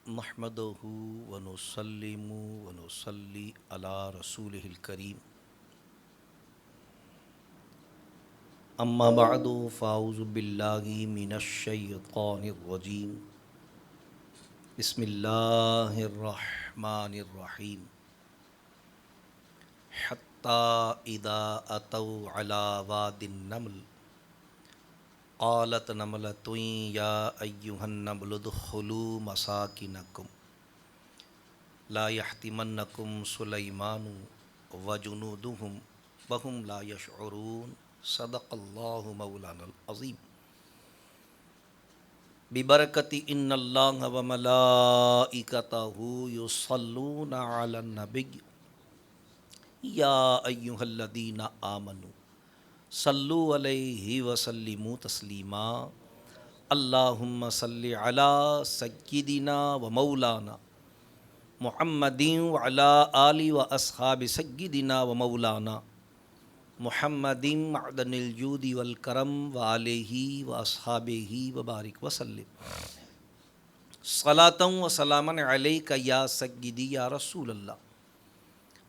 نحمدہ ونسلم ونصلی علی رسولہ الکریم اما بعد فاعوذ باللہ من الشیطان الرجیم بسم اللہ الرحمن الرحیم حتی اذا اتوا علی واد النمل قالت نملۃ یا ایھا النمل ادخلوا مساکنکم لا یحطمنکم سلیمان وجنودہ وہم لا یشعرون صدق اللہ مولانا العظیم ببرکت ان اللہ وملائکتہ یصلون علی النبی یا ایھا الذین آمنوا صلو علیہ وسلموا تسلیما اللہم صلی علی سیدنا و مولانا محمد وعلی آلہ و اصحاب سیدنا و مولانا محمد معدن الجود والکرم وآلہ و اصحابہ وبارک وسلم صلاۃ و سلاما علیک یا سیدی یا رسول اللہ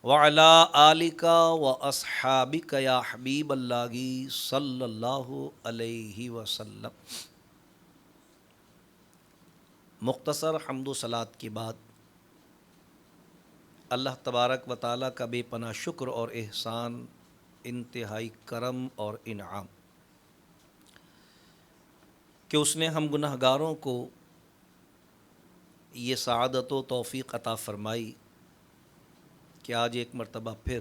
وعلی آلک و اصحابک یا حبیب اللہ صلی اللہ علیہ وسلم۔ مختصر حمد و صلوات کے بعد اللہ تبارک و تعالیٰ کا بے پناہ شکر اور احسان، انتہائی کرم اور انعام کہ اس نے ہم گناہ گاروں کو یہ سعادت و توفیق عطا فرمائی کہ آج ایک مرتبہ پھر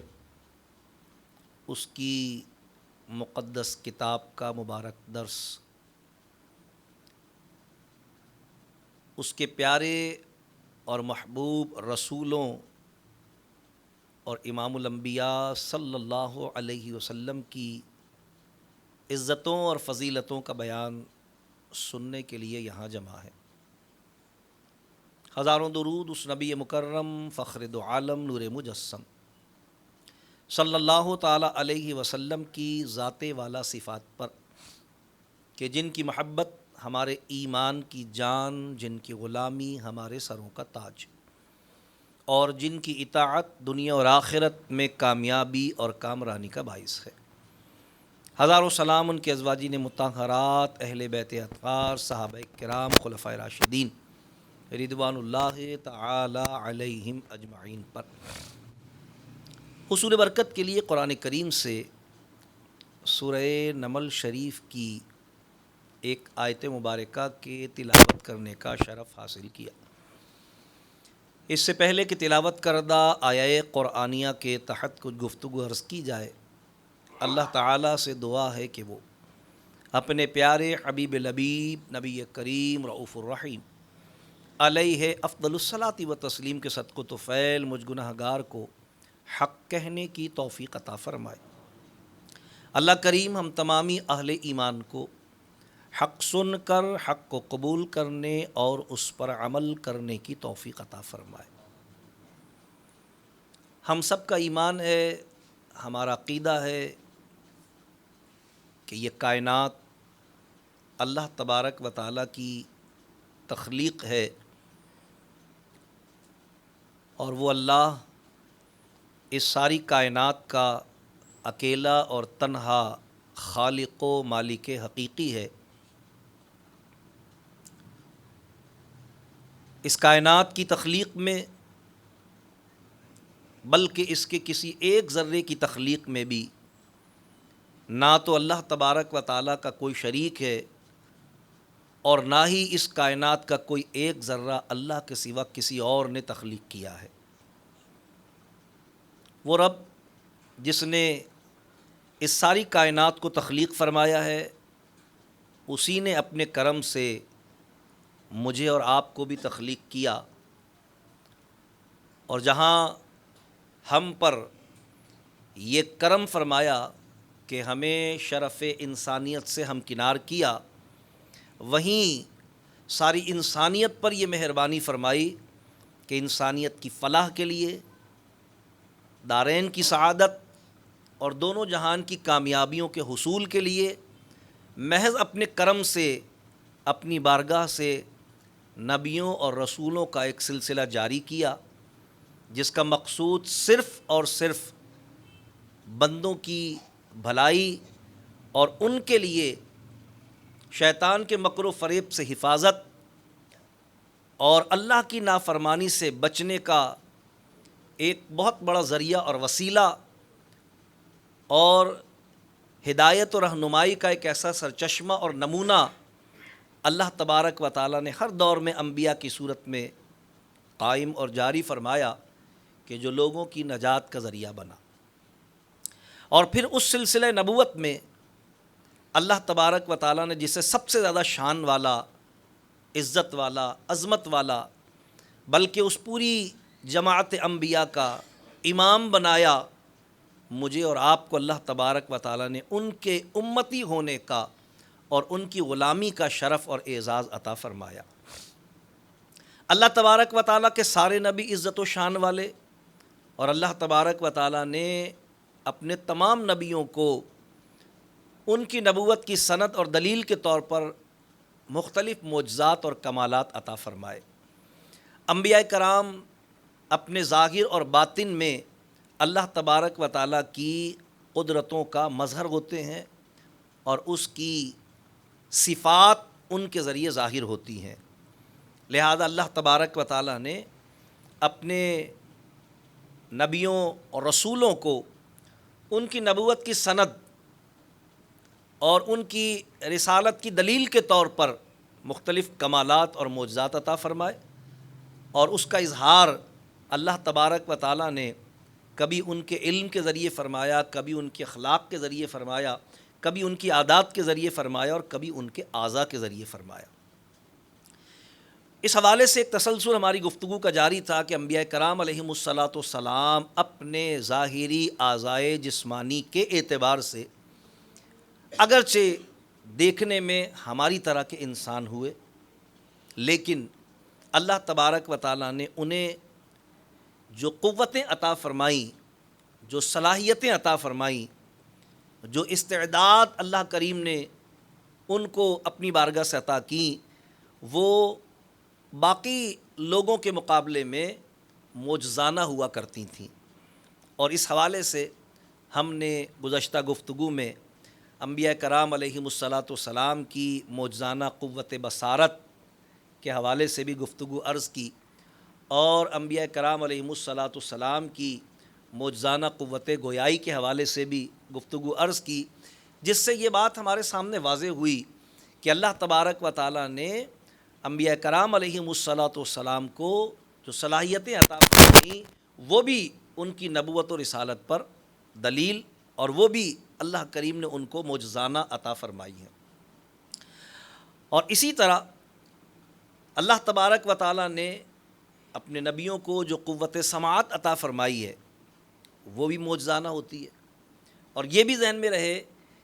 اس کی مقدس کتاب کا مبارک درس، اس کے پیارے اور محبوب رسولوں اور امام الانبیاء صلی اللہ علیہ وسلم کی عزتوں اور فضیلتوں کا بیان سننے کے لیے یہاں جمع ہے۔ ہزاروں درود اس نبی مکرم فخر دو عالم نور مجسم صلی اللہ تعالی علیہ وسلم کی ذات والا صفات پر کہ جن کی محبت ہمارے ایمان کی جان، جن کی غلامی ہمارے سروں کا تاج، اور جن کی اطاعت دنیا اور آخرت میں کامیابی اور کامرانی کا باعث ہے۔ ہزاروں سلام ان کے ازواجین مطہرات، اہل بیت اطہار، صحابہ کرام، خلفائے راشدین رضوان اللہ تعالی علیہم اجمعین پر۔ حصول برکت کے لیے قرآن کریم سے سورہ نمل شریف کی ایک آیت مبارکہ کے تلاوت کرنے کا شرف حاصل کیا۔ اس سے پہلے کہ تلاوت کردہ آیہ قرآنیہ کے تحت کچھ گفتگو عرض کی جائے، اللہ تعالیٰ سے دعا ہے کہ وہ اپنے پیارے حبیب لبیب نبی کریم رؤوف الرحیم علیہ افضل الصلاۃ و تسلیم کے صدق و طفیل مجھ گناہ گار کو حق کہنے کی توفیق عطا فرمائے۔ اللہ کریم ہم تمامی اہل ایمان کو حق سن کر حق کو قبول کرنے اور اس پر عمل کرنے کی توفیق عطا فرمائے۔ ہم سب کا ایمان ہے، ہمارا عقیدہ ہے کہ یہ کائنات اللہ تبارک و تعالیٰ کی تخلیق ہے، اور وہ اللہ اس ساری کائنات کا اکیلا اور تنہا خالق و مالک حقیقی ہے۔ اس کائنات کی تخلیق میں، بلکہ اس کے کسی ایک ذرے کی تخلیق میں بھی نہ تو اللہ تبارک و تعالیٰ کا کوئی شریک ہے، اور نہ ہی اس کائنات کا کوئی ایک ذرہ اللہ کے سوا کسی اور نے تخلیق کیا ہے۔ وہ رب جس نے اس ساری کائنات کو تخلیق فرمایا ہے، اسی نے اپنے کرم سے مجھے اور آپ کو بھی تخلیق کیا، اور جہاں ہم پر یہ کرم فرمایا کہ ہمیں شرف انسانیت سے ہمکنار کیا، وہیں ساری انسانیت پر یہ مہربانی فرمائی کہ انسانیت کی فلاح کے لیے، دارین کی سعادت اور دونوں جہان کی کامیابیوں کے حصول کے لیے محض اپنے کرم سے، اپنی بارگاہ سے نبیوں اور رسولوں کا ایک سلسلہ جاری کیا جس کا مقصود صرف اور صرف بندوں کی بھلائی اور ان کے لیے شیطان کے مکر و فریب سے حفاظت اور اللہ کی نافرمانی سے بچنے کا ایک بہت بڑا ذریعہ اور وسیلہ اور ہدایت و رہنمائی کا ایک ایسا سرچشمہ اور نمونہ اللہ تبارک و تعالیٰ نے ہر دور میں انبیاء کی صورت میں قائم اور جاری فرمایا کہ جو لوگوں کی نجات کا ذریعہ بنا۔ اور پھر اس سلسلہ نبوت میں اللہ تبارک و تعالیٰ نے جسے سب سے زیادہ شان والا، عزت والا، عظمت والا، بلکہ اس پوری جماعت انبیاء کا امام بنایا، مجھے اور آپ کو اللہ تبارک و تعالیٰ نے ان کے امتی ہونے کا اور ان کی غلامی کا شرف اور اعزاز عطا فرمایا۔ اللہ تبارک و تعالیٰ کے سارے نبی عزت و شان والے، اور اللہ تبارک و تعالیٰ نے اپنے تمام نبیوں کو ان کی نبوت کی سند اور دلیل کے طور پر مختلف معجزات اور کمالات عطا فرمائے۔ انبیاء کرام اپنے ظاہر اور باطن میں اللہ تبارک و تعالیٰ کی قدرتوں کا مظہر ہوتے ہیں اور اس کی صفات ان کے ذریعے ظاہر ہوتی ہیں۔ لہذا اللہ تبارک و تعالیٰ نے اپنے نبیوں اور رسولوں کو ان کی نبوت کی سند اور ان کی رسالت کی دلیل کے طور پر مختلف کمالات اور معجزات عطا فرمائے، اور اس کا اظہار اللہ تبارک و تعالیٰ نے کبھی ان کے علم کے ذریعے فرمایا، کبھی ان کے اخلاق کے ذریعے فرمایا، کبھی ان کی عادات کے ذریعے فرمایا، اور کبھی ان کے اعضاء کے ذریعے فرمایا۔ اس حوالے سے ایک تسلسل ہماری گفتگو کا جاری تھا کہ انبیاء کرام علیہم الصلاۃ والسلام اپنے ظاہری اعضائے جسمانی کے اعتبار سے اگرچہ دیکھنے میں ہماری طرح کے انسان ہوئے، لیکن اللہ تبارک و تعالیٰ نے انہیں جو قوتیں عطا فرمائیں، جو صلاحیتیں عطا فرمائیں، جو استعداد اللہ کریم نے ان کو اپنی بارگاہ سے عطا کیں، وہ باقی لوگوں کے مقابلے میں معجزانہ ہوا کرتی تھیں۔ اور اس حوالے سے ہم نے گزشتہ گفتگو میں انبیاء کرام علیہم الصلاۃ والسلام کی معجزانہ قوت بصارت کے حوالے سے بھی گفتگو عرض کی، اور انبیاء کرام علیہم الصلاۃ والسلام کی معجزانہ قوت گویائی کے حوالے سے بھی گفتگو عرض کی، جس سے یہ بات ہمارے سامنے واضح ہوئی کہ اللہ تبارک و تعالیٰ نے انبیاء کرام علیہم الصلاۃ والسلام کو جو صلاحیتیں عطا فرمائیں وہ بھی ان کی نبوت و رسالت پر دلیل، اور وہ بھی اللہ کریم نے ان کو معجزانہ عطا فرمائی ہیں۔ اور اسی طرح اللہ تبارک و تعالیٰ نے اپنے نبیوں کو جو قوت سماعت عطا فرمائی ہے وہ بھی معجزانہ ہوتی ہے۔ اور یہ بھی ذہن میں رہے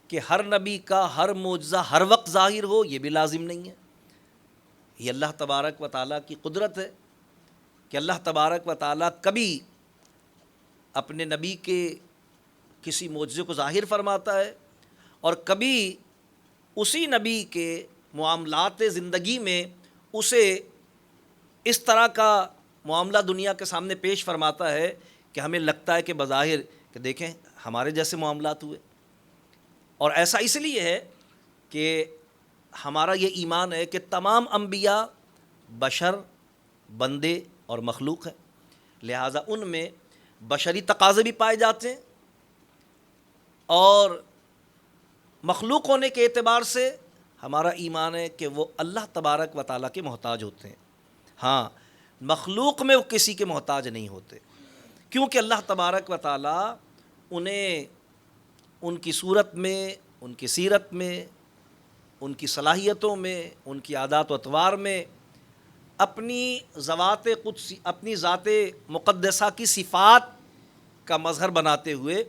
کہ ہر نبی کا ہر معجزہ ہر وقت ظاہر ہو، یہ بھی لازم نہیں ہے۔ یہ اللہ تبارک و تعالیٰ کی قدرت ہے کہ اللہ تبارک و تعالیٰ کبھی اپنے نبی کے کسی معجزے کو ظاہر فرماتا ہے، اور کبھی اسی نبی کے معاملات زندگی میں اسے اس طرح کا معاملہ دنیا کے سامنے پیش فرماتا ہے کہ ہمیں لگتا ہے کہ بظاہر کہ دیکھیں ہمارے جیسے معاملات ہوئے۔ اور ایسا اس لیے ہے کہ ہمارا یہ ایمان ہے کہ تمام انبیاء بشر، بندے اور مخلوق ہیں، لہٰذا ان میں بشری تقاضے بھی پائے جاتے ہیں، اور مخلوق ہونے کے اعتبار سے ہمارا ایمان ہے کہ وہ اللہ تبارک و تعالیٰ کے محتاج ہوتے ہیں۔ ہاں، مخلوق میں وہ کسی کے محتاج نہیں ہوتے، کیونکہ اللہ تبارک و تعالیٰ انہیں ان کی صورت میں، ان کی سیرت میں، ان کی صلاحیتوں میں، ان کی عادات و اطوار میں اپنی ذوات قدسی، اپنی ذات مقدسہ کی صفات کا مظہر بناتے ہوئے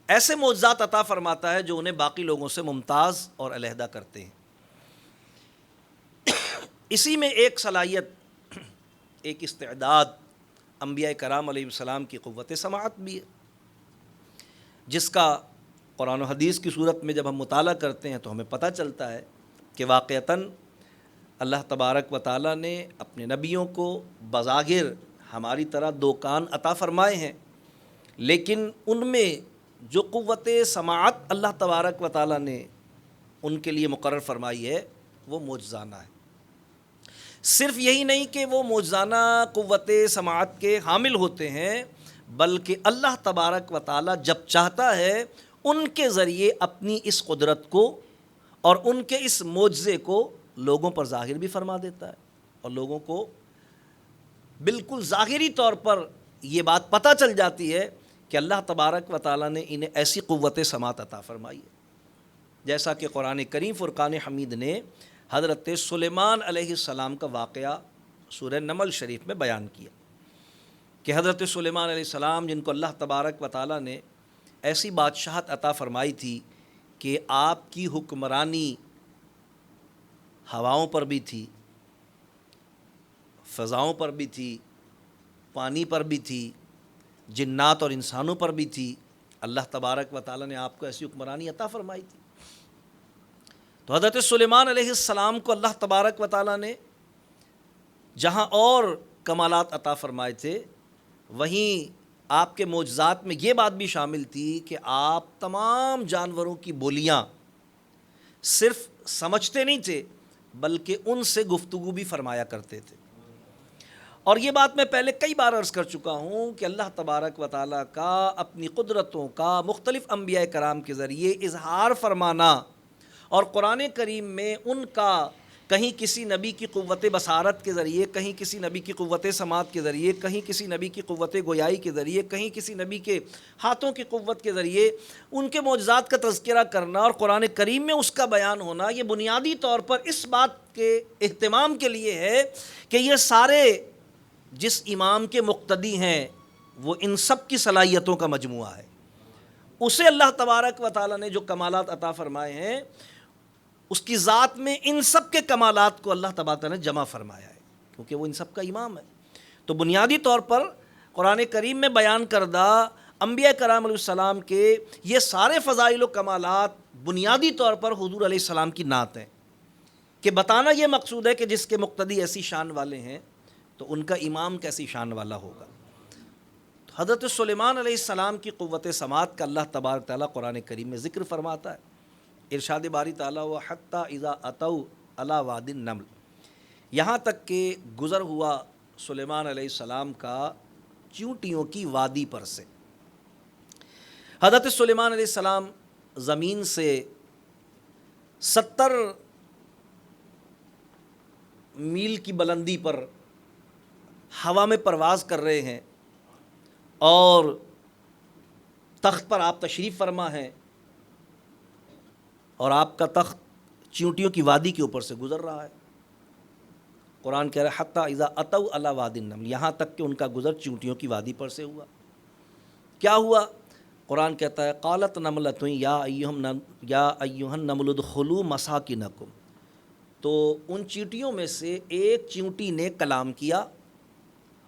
ایسے معجزات عطا فرماتا ہے جو انہیں باقی لوگوں سے ممتاز اور علیحدہ کرتے ہیں۔ اسی میں ایک صلاحیت، ایک استعداد انبیاء کرام علیہ السلام کی قوت سماعت بھی ہے، جس کا قرآن و حدیث کی صورت میں جب ہم مطالعہ کرتے ہیں تو ہمیں پتہ چلتا ہے کہ واقعتاً اللہ تبارک و تعالیٰ نے اپنے نبیوں کو بظاہر ہماری طرح دو کان عطا فرمائے ہیں، لیکن ان میں جو قوت سماعت اللہ تبارک و تعالیٰ نے ان کے لیے مقرر فرمائی ہے وہ معجزانہ ہے۔ صرف یہی نہیں کہ وہ معجزانہ قوت سماعت کے حامل ہوتے ہیں، بلکہ اللہ تبارک و تعالیٰ جب چاہتا ہے ان کے ذریعے اپنی اس قدرت کو اور ان کے اس معجزے کو لوگوں پر ظاہر بھی فرما دیتا ہے، اور لوگوں کو بالکل ظاہری طور پر یہ بات پتہ چل جاتی ہے کہ اللہ تبارک و تعالیٰ نے انہیں ایسی قوت سماعت عطا فرمائی ہے، جیسا کہ قرآن کریم فرقان حمید نے حضرت سلیمان علیہ السلام کا واقعہ سورہ نمل شریف میں بیان کیا کہ حضرت سلیمان علیہ السلام جن کو اللہ تبارک و تعالیٰ نے ایسی بادشاہت عطا فرمائی تھی کہ آپ کی حکمرانی ہواؤں پر بھی تھی، فضاؤں پر بھی تھی، پانی پر بھی تھی، جنات اور انسانوں پر بھی تھی، اللہ تبارک و تعالیٰ نے آپ کو ایسی حکمرانی عطا فرمائی تھی۔ تو حضرت سلیمان علیہ السلام کو اللہ تبارک و تعالیٰ نے جہاں اور کمالات عطا فرمائے تھے، وہیں آپ کے معجزات میں یہ بات بھی شامل تھی کہ آپ تمام جانوروں کی بولیاں صرف سمجھتے نہیں تھے بلکہ ان سے گفتگو بھی فرمایا کرتے تھے۔ اور یہ بات میں پہلے کئی بار عرض کر چکا ہوں کہ اللہ تبارک و تعالیٰ کا اپنی قدرتوں کا مختلف انبیاء کرام کے ذریعے اظہار فرمانا، اور قرآن کریم میں ان کا کہیں کسی نبی کی قوت بصارت کے ذریعے، کہیں کسی نبی کی قوت سماعت کے ذریعے، کہیں کسی نبی کی قوت گویائی کے ذریعے، کہیں کسی نبی کے ہاتھوں کی قوت کے ذریعے ان کے معجزات کا تذکرہ کرنا اور قرآن کریم میں اس کا بیان ہونا، یہ بنیادی طور پر اس بات کے اہتمام کے لیے ہے کہ یہ سارے جس امام کے مقتدی ہیں وہ ان سب کی صلاحیتوں کا مجموعہ ہے۔ اسے اللہ تبارک و تعالیٰ نے جو کمالات عطا فرمائے ہیں، اس کی ذات میں ان سب کے کمالات کو اللہ تبارک و تعالیٰ نے جمع فرمایا ہے، کیونکہ وہ ان سب کا امام ہے۔ تو بنیادی طور پر قرآن کریم میں بیان کردہ انبیاء کرام علیہ السلام کے یہ سارے فضائل و کمالات بنیادی طور پر حضور علیہ السلام کی نعت ہیں، کہ بتانا یہ مقصود ہے کہ جس کے مقتدی ایسی شان والے ہیں تو ان کا امام کیسی شان والا ہوگا۔ تو حضرت سلیمان علیہ السلام کی قوت سماعت کا اللہ تبارک تعالیٰ قرآن کریم میں ذکر فرماتا ہے۔ ارشاد باری تعالیٰ وَحَتَّى إِذَا أَتَوْا عَلَى وَادِ النَّمْلِ، یہاں تک کہ گزر ہوا سلیمان علیہ السلام کا چیونٹیوں کی وادی پر سے۔ حضرت سلیمان علیہ السلام زمین سے 70 میل کی بلندی پر ہوا میں پرواز کر رہے ہیں، اور تخت پر آپ تشریف فرما ہیں، اور آپ کا تخت چیونٹیوں کی وادی کے اوپر سے گزر رہا ہے۔ قرآن کہہ رہا ہے حتیٰ اذا اتوا علی وادی النمل، یہاں تک کہ ان کا گزر چیونٹیوں کی وادی پر سے ہوا۔ کیا ہوا؟ قرآن کہتا ہے قالت نملۃ یا ایھا النمل ادخلوا مساکنکم، تو ان چیونٹیوں میں سے ایک چیونٹی نے کلام کیا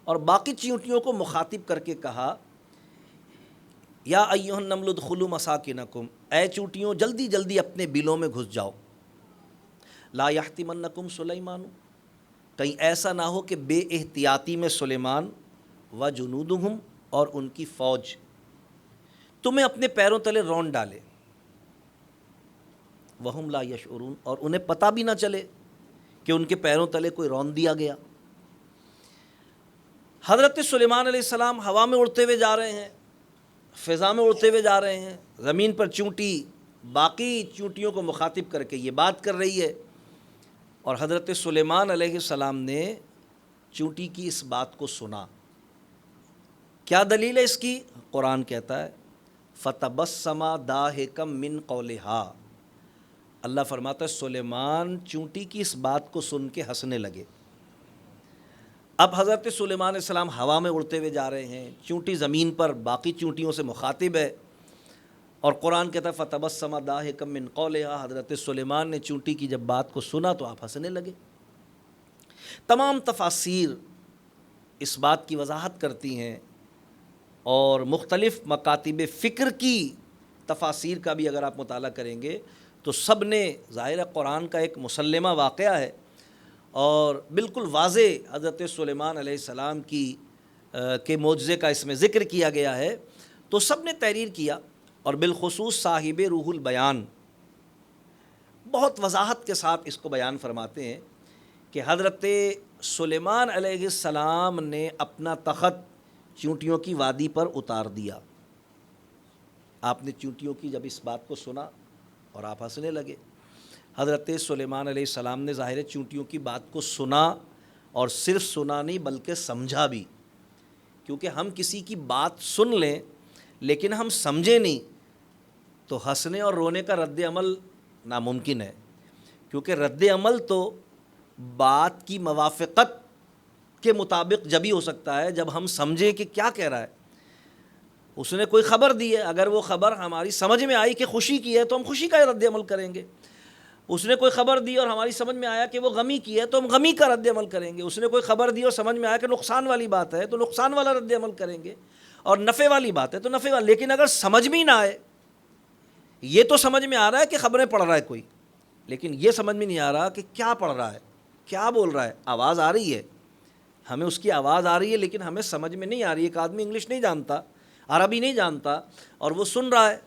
اور باقی چیونٹیوں کو مخاطب کر کے کہا یا ایھا النمل ادخلوا مساکنکم، اے چیونٹیوں جلدی جلدی اپنے بلوں میں گھس جاؤ، لا یحطمنکم سلیمان، کہیں ایسا نہ ہو کہ بے احتیاطی میں سلیمان و جنودہم اور ان کی فوج تمہیں اپنے پیروں تلے رون ڈالے، وہم لا یشعرون، اور انہیں پتہ بھی نہ چلے کہ ان کے پیروں تلے کوئی رون دیا گیا۔ حضرت سلیمان علیہ السلام ہوا میں اڑتے ہوئے جا رہے ہیں، فضا میں اڑتے ہوئے جا رہے ہیں، زمین پر چونٹی باقی چونٹیوں کو مخاطب کر کے یہ بات کر رہی ہے، اور حضرت سلیمان علیہ السلام نے چونٹی کی اس بات کو سنا۔ کیا دلیل ہے اس کی؟ قرآن کہتا ہے فَتَبَسَّمَ ضَاحِكًا مِّن قَوْلِهَا، اللہ فرماتا ہے سلیمان چونٹی کی اس بات کو سن کے ہنسنے لگے۔ اب حضرت سلیمان علیہ السلام ہوا میں اڑتے ہوئے جا رہے ہیں، چونٹی زمین پر باقی چونٹیوں سے مخاطب ہے، اور قرآن کہتا ہے فَتَبَسَّمَ ضَاحِكًا مِّن قَوْلِهَا، حضرت سلیمان نے چونٹی کی جب بات کو سنا تو آپ ہنسنے لگے۔ تمام تفاسیر اس بات کی وضاحت کرتی ہیں، اور مختلف مکاتب فکر کی تفاسیر کا بھی اگر آپ مطالعہ کریں گے تو سب نے ظاہر قرآن کا ایک مسلمہ واقعہ ہے، اور بالکل واضح حضرت سلیمان علیہ السلام کے معجزے کا اس میں ذکر کیا گیا ہے، تو سب نے تحریر کیا، اور بالخصوص صاحب روح البیان بہت وضاحت کے ساتھ اس کو بیان فرماتے ہیں کہ حضرت سلیمان علیہ السلام نے اپنا تخت چونٹیوں کی وادی پر اتار دیا۔ آپ نے چونٹیوں کی جب اس بات کو سنا اور آپ ہنسنے لگے۔ حضرت سلیمان علیہ السلام نے ظاہر چونٹیوں کی بات کو سنا، اور صرف سنا نہیں بلکہ سمجھا بھی، کیونکہ ہم کسی کی بات سن لیں لیکن ہم سمجھے نہیں تو ہنسنے اور رونے کا رد عمل ناممکن ہے، کیونکہ رد عمل تو بات کی موافقت کے مطابق جب ہی ہو سکتا ہے جب ہم سمجھیں کہ کیا کہہ رہا ہے۔ اس نے کوئی خبر دی ہے، اگر وہ خبر ہماری سمجھ میں آئی کہ خوشی کی ہے تو ہم خوشی کا رد عمل کریں گے۔ اس نے کوئی خبر دی اور ہماری سمجھ میں آیا کہ وہ غمی کی ہے تو ہم غمی کا رد عمل کریں گے۔ اس نے کوئی خبر دی اور سمجھ میں آیا کہ نقصان والی بات ہے تو نقصان والا رد عمل کریں گے، اور نفع والی بات ہے تو نفع والا۔ لیکن اگر سمجھ میں نہ آئے، یہ تو سمجھ میں آ رہا ہے کہ خبریں پڑھ رہا ہے کوئی، لیکن یہ سمجھ میں نہیں آ رہا کہ کیا پڑھ رہا ہے، کیا بول رہا ہے۔ آواز آ رہی ہے، ہمیں اس کی آواز آ رہی ہے لیکن ہمیں سمجھ میں نہیں آ رہی۔ ایک آدمی انگلش نہیں جانتا، عربی نہیں جانتا، اور وہ سن رہا ہے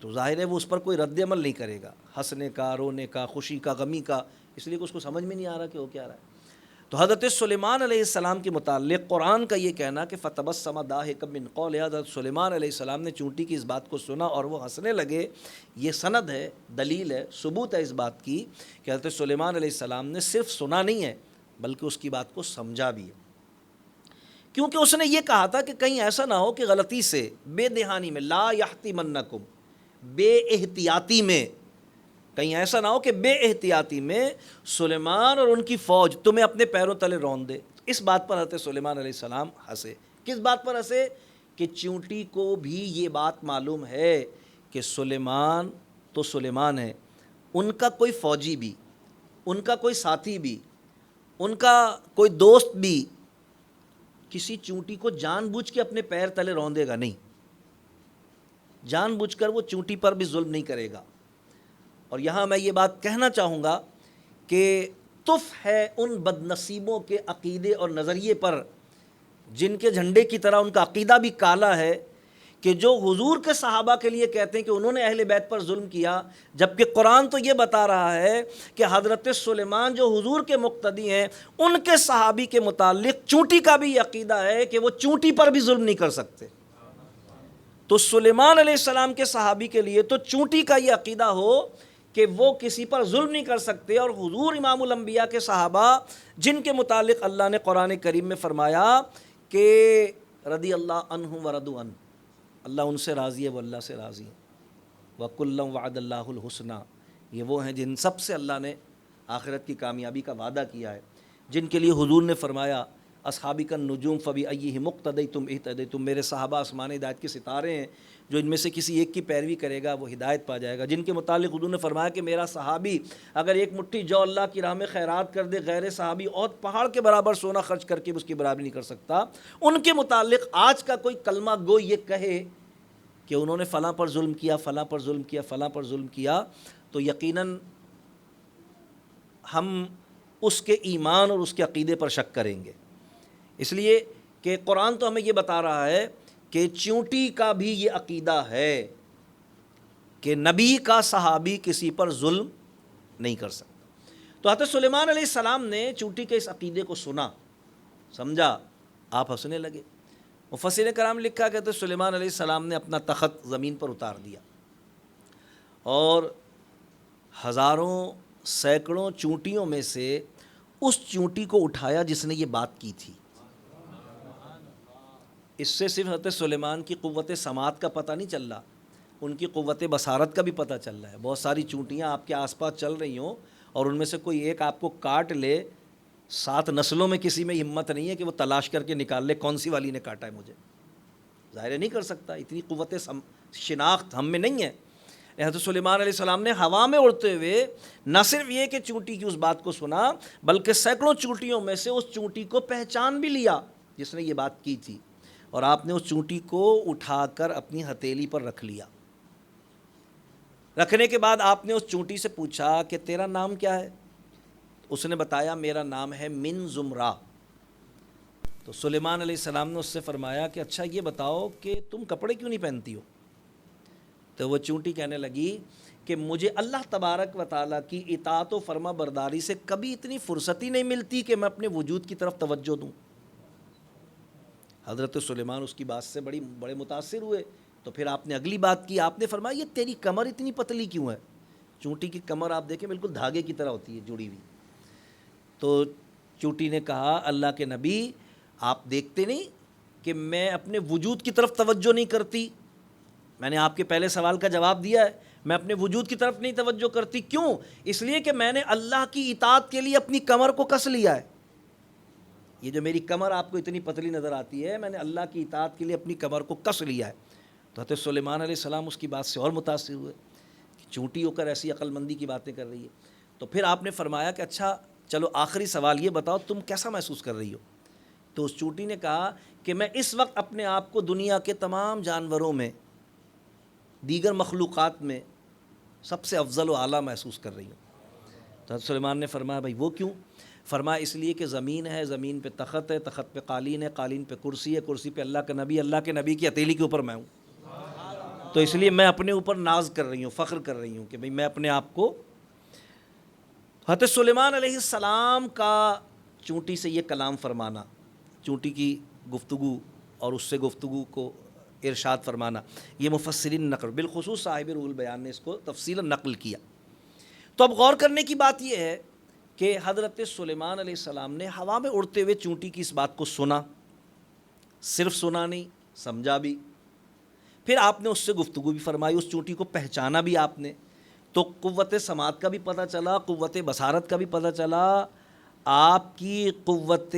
تو ظاہر ہے وہ اس پر کوئی رد عمل نہیں کرے گا، ہنسنے کا، رونے کا، خوشی کا، غمی کا، اس لیے کہ اس کو سمجھ میں نہیں آ رہا کہ وہ کیا رہا ہے۔ تو حضرت سلیمان علیہ السلام کے متعلق قرآن کا یہ کہنا کہ فَتَبَسَّمَ ضَاحِكًا مِّن قَوْلِهَا، حضرت سلیمان علیہ السلام نے چونٹی کی اس بات کو سنا اور وہ ہنسنے لگے، یہ سند ہے، دلیل ہے، ثبوت ہے اس بات کی کہ حضرت سلیمان علیہ السلام نے صرف سنا نہیں ہے بلکہ اس کی بات کو سمجھا بھی ہے، کیونکہ اس نے یہ کہا تھا کہ کہیں ایسا نہ ہو کہ غلطی سے، بے دہانی میں، لا یحتمنکم، بے احتیاطی میں، کہیں ایسا نہ ہو کہ بے احتیاطی میں سلیمان اور ان کی فوج تمہیں اپنے پیروں تلے رون دے۔ اس بات پر حضرت سلیمان علیہ السلام ہنسے۔ کس بات پر ہنسے؟ کہ چونٹی کو بھی یہ بات معلوم ہے کہ سلیمان تو سلیمان ہے، ان کا کوئی فوجی بھی، ان کا کوئی ساتھی بھی، ان کا کوئی دوست بھی کسی چونٹی کو جان بوجھ کے اپنے پیر تلے رون دے گا نہیں، جان بوجھ کر وہ چونٹی پر بھی ظلم نہیں کرے گا۔ اور یہاں میں یہ بات کہنا چاہوں گا کہ تف ہے ان بد نصیبوں کے عقیدے اور نظریے پر جن کے جھنڈے کی طرح ان کا عقیدہ بھی کالا ہے، کہ جو حضور کے صحابہ کے لیے کہتے ہیں کہ انہوں نے اہل بیت پر ظلم کیا، جبکہ قرآن تو یہ بتا رہا ہے کہ حضرت سلیمان جو حضور کے مقتدی ہیں ان کے صحابی کے متعلق چونٹی کا بھی یہ عقیدہ ہے کہ وہ چونٹی پر بھی ظلم نہیں کر سکتے۔ تو سلیمان علیہ السلام کے صحابی کے لیے تو چونٹی کا یہ عقیدہ ہو کہ وہ کسی پر ظلم نہیں کر سکتے، اور حضور امام الانبیاء کے صحابہ جن کے متعلق اللہ نے قرآن کریم میں فرمایا کہ رضی اللہ عنہم ورضوا عنہ، اللہ ان سے راضی ہے وہ اللہ سے راضی ہے، وَكُلًّا وَعَدَ اللَّهُ الْحُسْنَى، یہ وہ ہیں جن سب سے اللہ نے آخرت کی کامیابی کا وعدہ کیا ہے، جن کے لیے حضور نے فرمایا اصحابک النجوم فبأیہم اقتدیتم اہتدیتم، میرے صحابہ آسمان ہدایت کے ستارے ہیں، جو ان میں سے کسی ایک کی پیروی کرے گا وہ ہدایت پا جائے گا۔ جن کے متعلق حضور نے فرمایا کہ میرا صحابی اگر ایک مٹھی جو اللہ کی راہ میں خیرات کر دے، غیر صحابی اور پہاڑ کے برابر سونا خرچ کر کے بھی اس کی برابری نہیں کر سکتا۔ ان کے متعلق آج کا کوئی کلمہ گو یہ کہے کہ انہوں نے فلاں پر ظلم کیا، فلاں پر ظلم کیا، فلاں پر ظلم کیا، تو یقیناً ہم اس کے ایمان اور اس کے عقیدے پر شک کریں گے، اس لیے کہ قرآن تو ہمیں یہ بتا رہا ہے کہ چونٹی کا بھی یہ عقیدہ ہے کہ نبی کا صحابی کسی پر ظلم نہیں کر سکتا۔ تو حضرت سلیمان علیہ السلام نے چونٹی کے اس عقیدے کو سنا، سمجھا، آپ ہنسنے لگے۔ مفسرین کرام لکھا کہ حضرت سلیمان علیہ السلام نے اپنا تخت زمین پر اتار دیا اور ہزاروں سینکڑوں چونٹیوں میں سے اس چونٹی کو اٹھایا جس نے یہ بات کی تھی۔ اس سے صرف حضرت سلیمان کی قوت سماعت کا پتہ نہیں چل رہا، ان کی قوت بصارت کا بھی پتہ چل رہا ہے۔ بہت ساری چونٹیاں آپ کے آس پاس چل رہی ہوں اور ان میں سے کوئی ایک آپ کو کاٹ لے، 7 نسلوں میں کسی میں ہمت نہیں ہے کہ وہ تلاش کر کے نکال لے کون سی والی نے کاٹا ہے مجھے، ظاہر نہیں کر سکتا، اتنی قوت شناخت ہم میں نہیں ہے۔ حضرت سلیمان علیہ السلام نے ہوا میں اڑتے ہوئے نہ صرف یہ کہ چونٹی کی اس بات کو سنا، بلکہ سینکڑوں چونٹیوں میں سے اس چونٹی کو پہچان بھی لیا جس نے یہ بات کی تھی، اور آپ نے اس چونٹی کو اٹھا کر اپنی ہتھیلی پر رکھ لیا۔ رکھنے کے بعد آپ نے اس چونٹی سے پوچھا کہ تیرا نام کیا ہے؟ اس نے بتایا میرا نام ہے من زمرہ۔ تو سلیمان علیہ السلام نے اس سے فرمایا کہ اچھا یہ بتاؤ کہ تم کپڑے کیوں نہیں پہنتی ہو؟ تو وہ چونٹی کہنے لگی کہ مجھے اللہ تبارک و تعالیٰ کی اطاعت و فرما برداری سے کبھی اتنی فرصت ہی نہیں ملتی کہ میں اپنے وجود کی طرف توجہ دوں۔ حضرت سلیمان اس کی بات سے بڑے متاثر ہوئے۔ تو پھر آپ نے اگلی بات کی، آپ نے فرمایا یہ تیری کمر اتنی پتلی کیوں ہے؟ چونٹی کی کمر آپ دیکھیں بالکل دھاگے کی طرح ہوتی ہے جڑی ہوئی۔ تو چونٹی نے کہا اللہ کے نبی آپ دیکھتے نہیں کہ میں اپنے وجود کی طرف توجہ نہیں کرتی؟ میں نے آپ کے پہلے سوال کا جواب دیا ہے، میں اپنے وجود کی طرف نہیں توجہ کرتی۔ کیوں؟ اس لیے کہ میں نے اللہ کی اطاعت کے لیے اپنی کمر کو کس لیا ہے۔ یہ جو میری کمر آپ کو اتنی پتلی نظر آتی ہے، میں نے اللہ کی اطاعت کے لیے اپنی کمر کو کس لیا ہے۔ تو حضرت سلیمان علیہ السلام اس کی بات سے اور متاثر ہوئے کہ چونٹی ہو کر ایسی عقل مندی کی باتیں کر رہی ہے۔ تو پھر آپ نے فرمایا کہ اچھا چلو آخری سوال یہ بتاؤ تم کیسا محسوس کر رہی ہو؟ تو اس چونٹی نے کہا کہ میں اس وقت اپنے آپ کو دنیا کے تمام جانوروں میں، دیگر مخلوقات میں سب سے افضل و اعلیٰ محسوس کر رہی ہوں۔ تو حضرت سلیمان نے فرمایا بھائی وہ کیوں؟ فرمایا اس لیے کہ زمین ہے، زمین پہ تخت ہے، تخت پہ قالین ہے، قالین پہ کرسی ہے، کرسی پہ اللہ کا نبی، اللہ کے نبی کی ہتھیلی کے اوپر میں ہوں۔ تو اس لیے میں اپنے اوپر ناز کر رہی ہوں، فخر کر رہی ہوں کہ بھئی میں اپنے آپ کو۔ حضرت سلیمان علیہ السلام کا چونٹی سے یہ کلام فرمانا، چونٹی کی گفتگو اور اس سے گفتگو کو ارشاد فرمانا، یہ مفسرین نقل، بالخصوص صاحب روح البیان نے اس کو تفصیلا نقل کیا۔ تو اب غور کرنے کی بات یہ ہے کہ حضرت سلیمان علیہ السلام نے ہوا میں اڑتے ہوئے چونٹی کی اس بات کو سنا، صرف سنا نہیں سمجھا بھی، پھر آپ نے اس سے گفتگو بھی فرمائی، اس چونٹی کو پہچانا بھی آپ نے۔ تو قوت سماعت کا بھی پتہ چلا، قوت بصارت کا بھی پتہ چلا، آپ کی قوت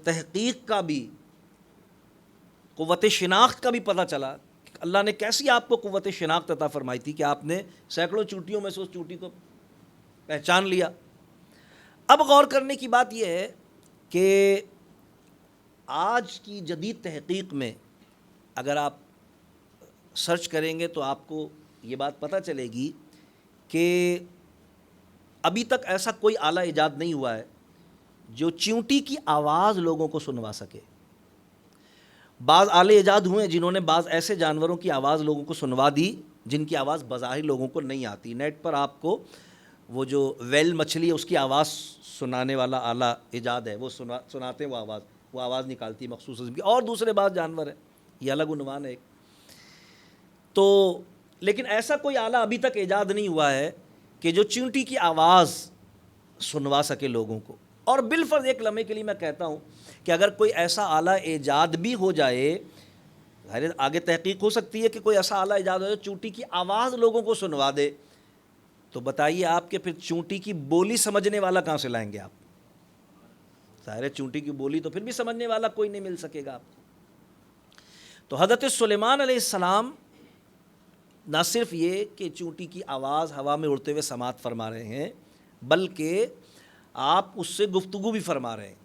تحقیق کا بھی، قوت شناخت کا بھی پتہ چلا۔ اللہ نے کیسی آپ کو قوت شناخت عطا فرمائی تھی کہ آپ نے سینکڑوں چونٹیوں میں سے اس چونٹی کو پہچان لیا۔ اب غور کرنے کی بات یہ ہے کہ آج کی جدید تحقیق میں اگر آپ سرچ کریں گے تو آپ کو یہ بات پتہ چلے گی کہ ابھی تک ایسا کوئی آلہ ایجاد نہیں ہوا ہے جو چیونٹی کی آواز لوگوں کو سنوا سکے۔ بعض آلے ایجاد ہوئے ہیں جنہوں نے بعض ایسے جانوروں کی آواز لوگوں کو سنوا دی جن کی آواز بظاہر لوگوں کو نہیں آتی۔ نیٹ پر آپ کو وہ جو ویل مچھلی ہے اس کی آواز سنانے والا آلہ ایجاد ہے، وہ سناتے ہیں، وہ آواز نکالتی ہے مخصوص قسم کی، اور دوسرے بعض جانور ہیں، یہ الگ عنوان ہے ایک۔ تو لیکن ایسا کوئی آلہ ابھی تک ایجاد نہیں ہوا ہے کہ جو چیونٹی کی آواز سنوا سکے لوگوں کو۔ اور بالفرض ایک لمحے کے لیے میں کہتا ہوں کہ اگر کوئی ایسا آلہ ایجاد بھی ہو جائے، آگے تحقیق ہو سکتی ہے کہ کوئی ایسا آلہ ایجاد ہو جائے چونٹی کی آواز لوگوں کو سنوا دے، تو بتائیے آپ کہ پھر چونٹی کی بولی سمجھنے والا کہاں سے لائیں گے آپ؟ ظاہر ہے چونٹی کی بولی تو پھر بھی سمجھنے والا کوئی نہیں مل سکے گا آپ کو۔ تو حضرت سلیمان علیہ السلام نہ صرف یہ کہ چونٹی کی آواز ہوا میں اڑتے ہوئے سماعت فرما رہے ہیں، بلکہ آپ اس سے گفتگو بھی فرما رہے ہیں۔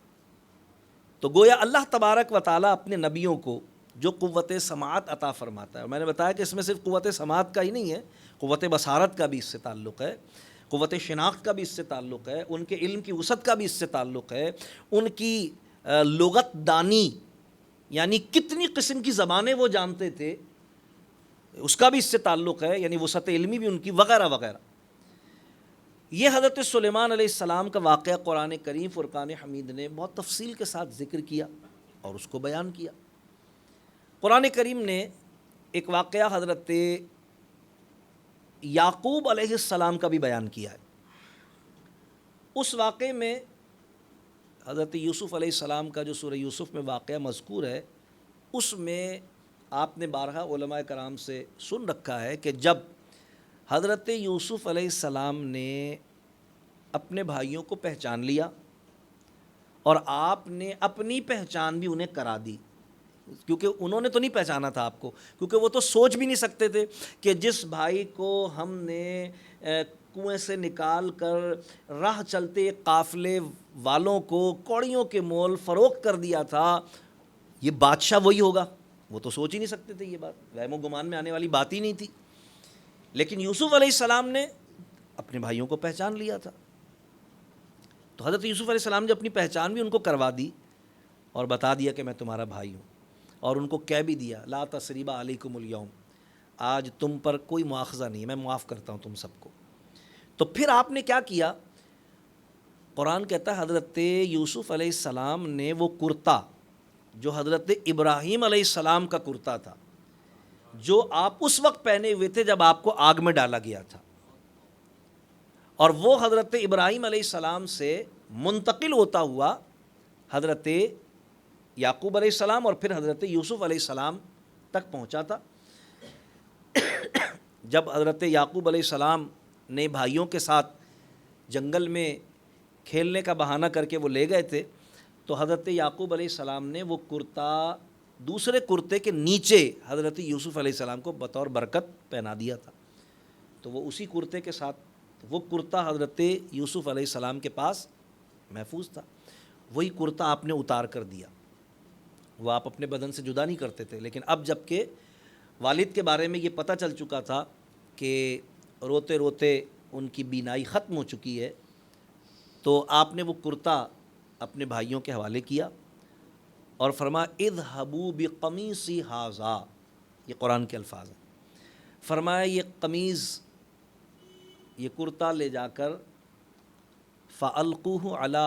تو گویا اللہ تبارک و تعالیٰ اپنے نبیوں کو جو قوت سماعت عطا فرماتا ہے، اور میں نے بتایا کہ اس میں صرف قوت سماعت کا ہی نہیں ہے، قوت بصارت کا بھی اس سے تعلق ہے، قوت شناخت کا بھی اس سے تعلق ہے، ان کے علم کی وسعت کا بھی اس سے تعلق ہے، ان کی لغت دانی یعنی کتنی قسم کی زبانیں وہ جانتے تھے اس کا بھی اس سے تعلق ہے، یعنی وسعت علمی بھی ان کی، وغیرہ وغیرہ۔ یہ حضرت سلیمان علیہ السلام کا واقعہ قرآن کریم فرقان حمید نے بہت تفصیل کے ساتھ ذکر کیا اور اس کو بیان کیا۔ قرآن کریم نے ایک واقعہ حضرت یعقوب علیہ السلام کا بھی بیان کیا ہے۔ اس واقعے میں حضرت یوسف علیہ السلام کا جو سورہ یوسف میں واقعہ مذکور ہے، اس میں آپ نے بارہا علماء کرام سے سن رکھا ہے کہ جب حضرت یوسف علیہ السلام نے اپنے بھائیوں کو پہچان لیا اور آپ نے اپنی پہچان بھی انہیں کرا دی، کیونکہ انہوں نے تو نہیں پہچانا تھا آپ کو، کیونکہ وہ تو سوچ بھی نہیں سکتے تھے کہ جس بھائی کو ہم نے کنویں سے نکال کر راہ چلتے قافلے والوں کو کوڑیوں کے مول فروخت کر دیا تھا، یہ بادشاہ وہی ہوگا۔ وہ تو سوچ ہی نہیں سکتے تھے، یہ بات وہم و گمان میں آنے والی بات ہی نہیں تھی۔ لیکن یوسف علیہ السلام نے اپنے بھائیوں کو پہچان لیا تھا، تو حضرت یوسف علیہ السلام نے اپنی پہچان بھی ان کو کروا دی اور بتا دیا کہ میں تمہارا بھائی ہوں، اور ان کو کہہ بھی دیا لا تثریب علیکم الیوم، آج تم پر کوئی مواخذہ نہیں ہے، میں معاف کرتا ہوں تم سب کو۔ تو پھر آپ نے کیا کیا؟ قرآن کہتا ہے حضرت یوسف علیہ السلام نے وہ کرتا جو حضرت ابراہیم علیہ السلام کا کرتا تھا، جو آپ اس وقت پہنے ہوئے تھے جب آپ کو آگ میں ڈالا گیا تھا، اور وہ حضرت ابراہیم علیہ السلام سے منتقل ہوتا ہوا حضرت یعقوب علیہ السلام اور پھر حضرت یوسف علیہ السلام تک پہنچا تھا۔ جب حضرت یعقوب علیہ السلام نے بھائیوں کے ساتھ جنگل میں کھیلنے کا بہانہ کر کے وہ لے گئے تھے، تو حضرت یعقوب علیہ السلام نے وہ کرتا دوسرے کرتے کے نیچے حضرت یوسف علیہ السلام کو بطور برکت پہنا دیا تھا، تو وہ اسی کرتے کے ساتھ وہ کرتا حضرت یوسف علیہ السلام کے پاس محفوظ تھا۔ وہی کرتا آپ نے اتار کر دیا، وہ آپ اپنے بدن سے جدا نہیں کرتے تھے، لیکن اب جب کہ والد کے بارے میں یہ پتہ چل چکا تھا کہ روتے روتے ان کی بینائی ختم ہو چکی ہے، تو آپ نے وہ کرتا اپنے بھائیوں کے حوالے کیا اور فرمایا اذھبوا بقمیصی ھذا، یہ قرآن کے الفاظ ہیں، فرمایا یہ قمیض، یہ کرتا لے جا کر فَأَلْقُوهُ عَلَى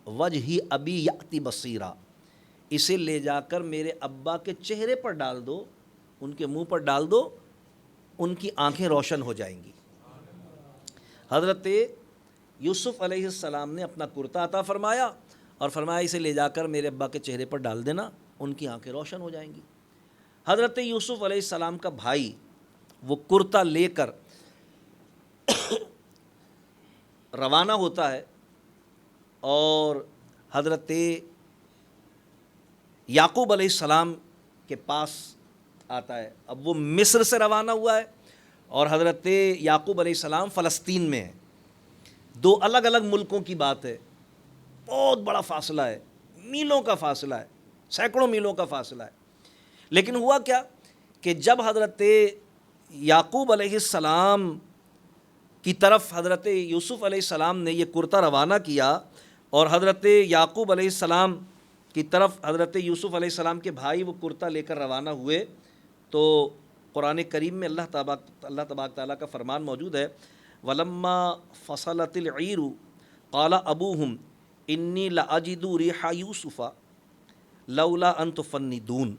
وَجْهِ أَبِي يَأْتِ بَصِيرًا، اسے لے جا کر میرے ابا کے چہرے پر ڈال دو، ان کے منہ پر ڈال دو، ان کی آنکھیں روشن ہو جائیں گی۔ حضرت یوسف علیہ السلام نے اپنا کرتا عطا فرمایا اور فرمایا اسے لے جا کر میرے ابا کے چہرے پر ڈال دینا، ان کی آنکھیں روشن ہو جائیں گی۔ حضرت یوسف علیہ السلام کا بھائی وہ کرتا لے کر روانہ ہوتا ہے اور حضرت یعقوب علیہ السلام کے پاس آتا ہے۔ اب وہ مصر سے روانہ ہوا ہے اور حضرت یعقوب علیہ السلام فلسطین میں ہے، دو الگ الگ ملکوں کی بات ہے، بہت بڑا فاصلہ ہے، میلوں کا فاصلہ ہے، سینکڑوں میلوں کا فاصلہ ہے۔ لیکن ہوا کیا کہ جب حضرت یعقوب علیہ السلام کی طرف حضرت یوسف علیہ السلام نے یہ کرتا روانہ کیا اور حضرت یعقوب علیہ السلام کی طرف حضرت یوسف علیہ السلام کے بھائی وہ کرتا لے کر روانہ ہوئے، تو قرآن کریم میں اللہ تبارک تعالیٰ کا فرمان موجود ہے وَلَمَّا فَصَلَتِ الْعِيرُ قَالَ أَبُوهُمْ إِنِّي لَأَجِدُ رِيحَ يُوسُفَ لَوْلَا أَن تُفَنِّدُونِ۔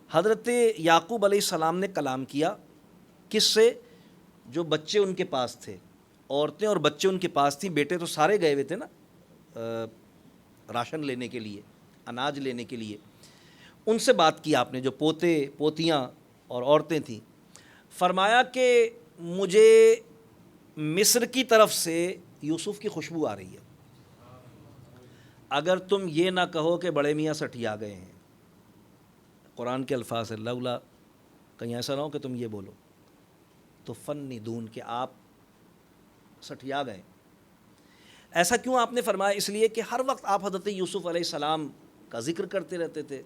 حضرت یعقوب علیہ السلام نے کلام کیا، کس سے؟ جو بچے ان کے پاس تھے، عورتیں اور بچے ان کے پاس تھیں، بیٹے تو سارے گئے ہوئے تھے نا راشن لینے کے لیے، اناج لینے کے لیے، ان سے بات کی آپ نے، جو پوتے پوتیاں اور عورتیں تھیں۔ فرمایا کہ مجھے مصر کی طرف سے یوسف کی خوشبو آ رہی ہے، اگر تم یہ نہ کہو کہ بڑے میاں سٹھیا گئے ہیں، قرآن کے الفاظ ہے لولا، کہیں ایسا نہ ہو کہ تم یہ بولو، تو فنِّدُون، کہ آپ سٹھیا گئے۔ ایسا کیوں آپ نے فرمایا؟ اس لیے کہ ہر وقت آپ حضرت یوسف علیہ السلام کا ذکر کرتے رہتے تھے،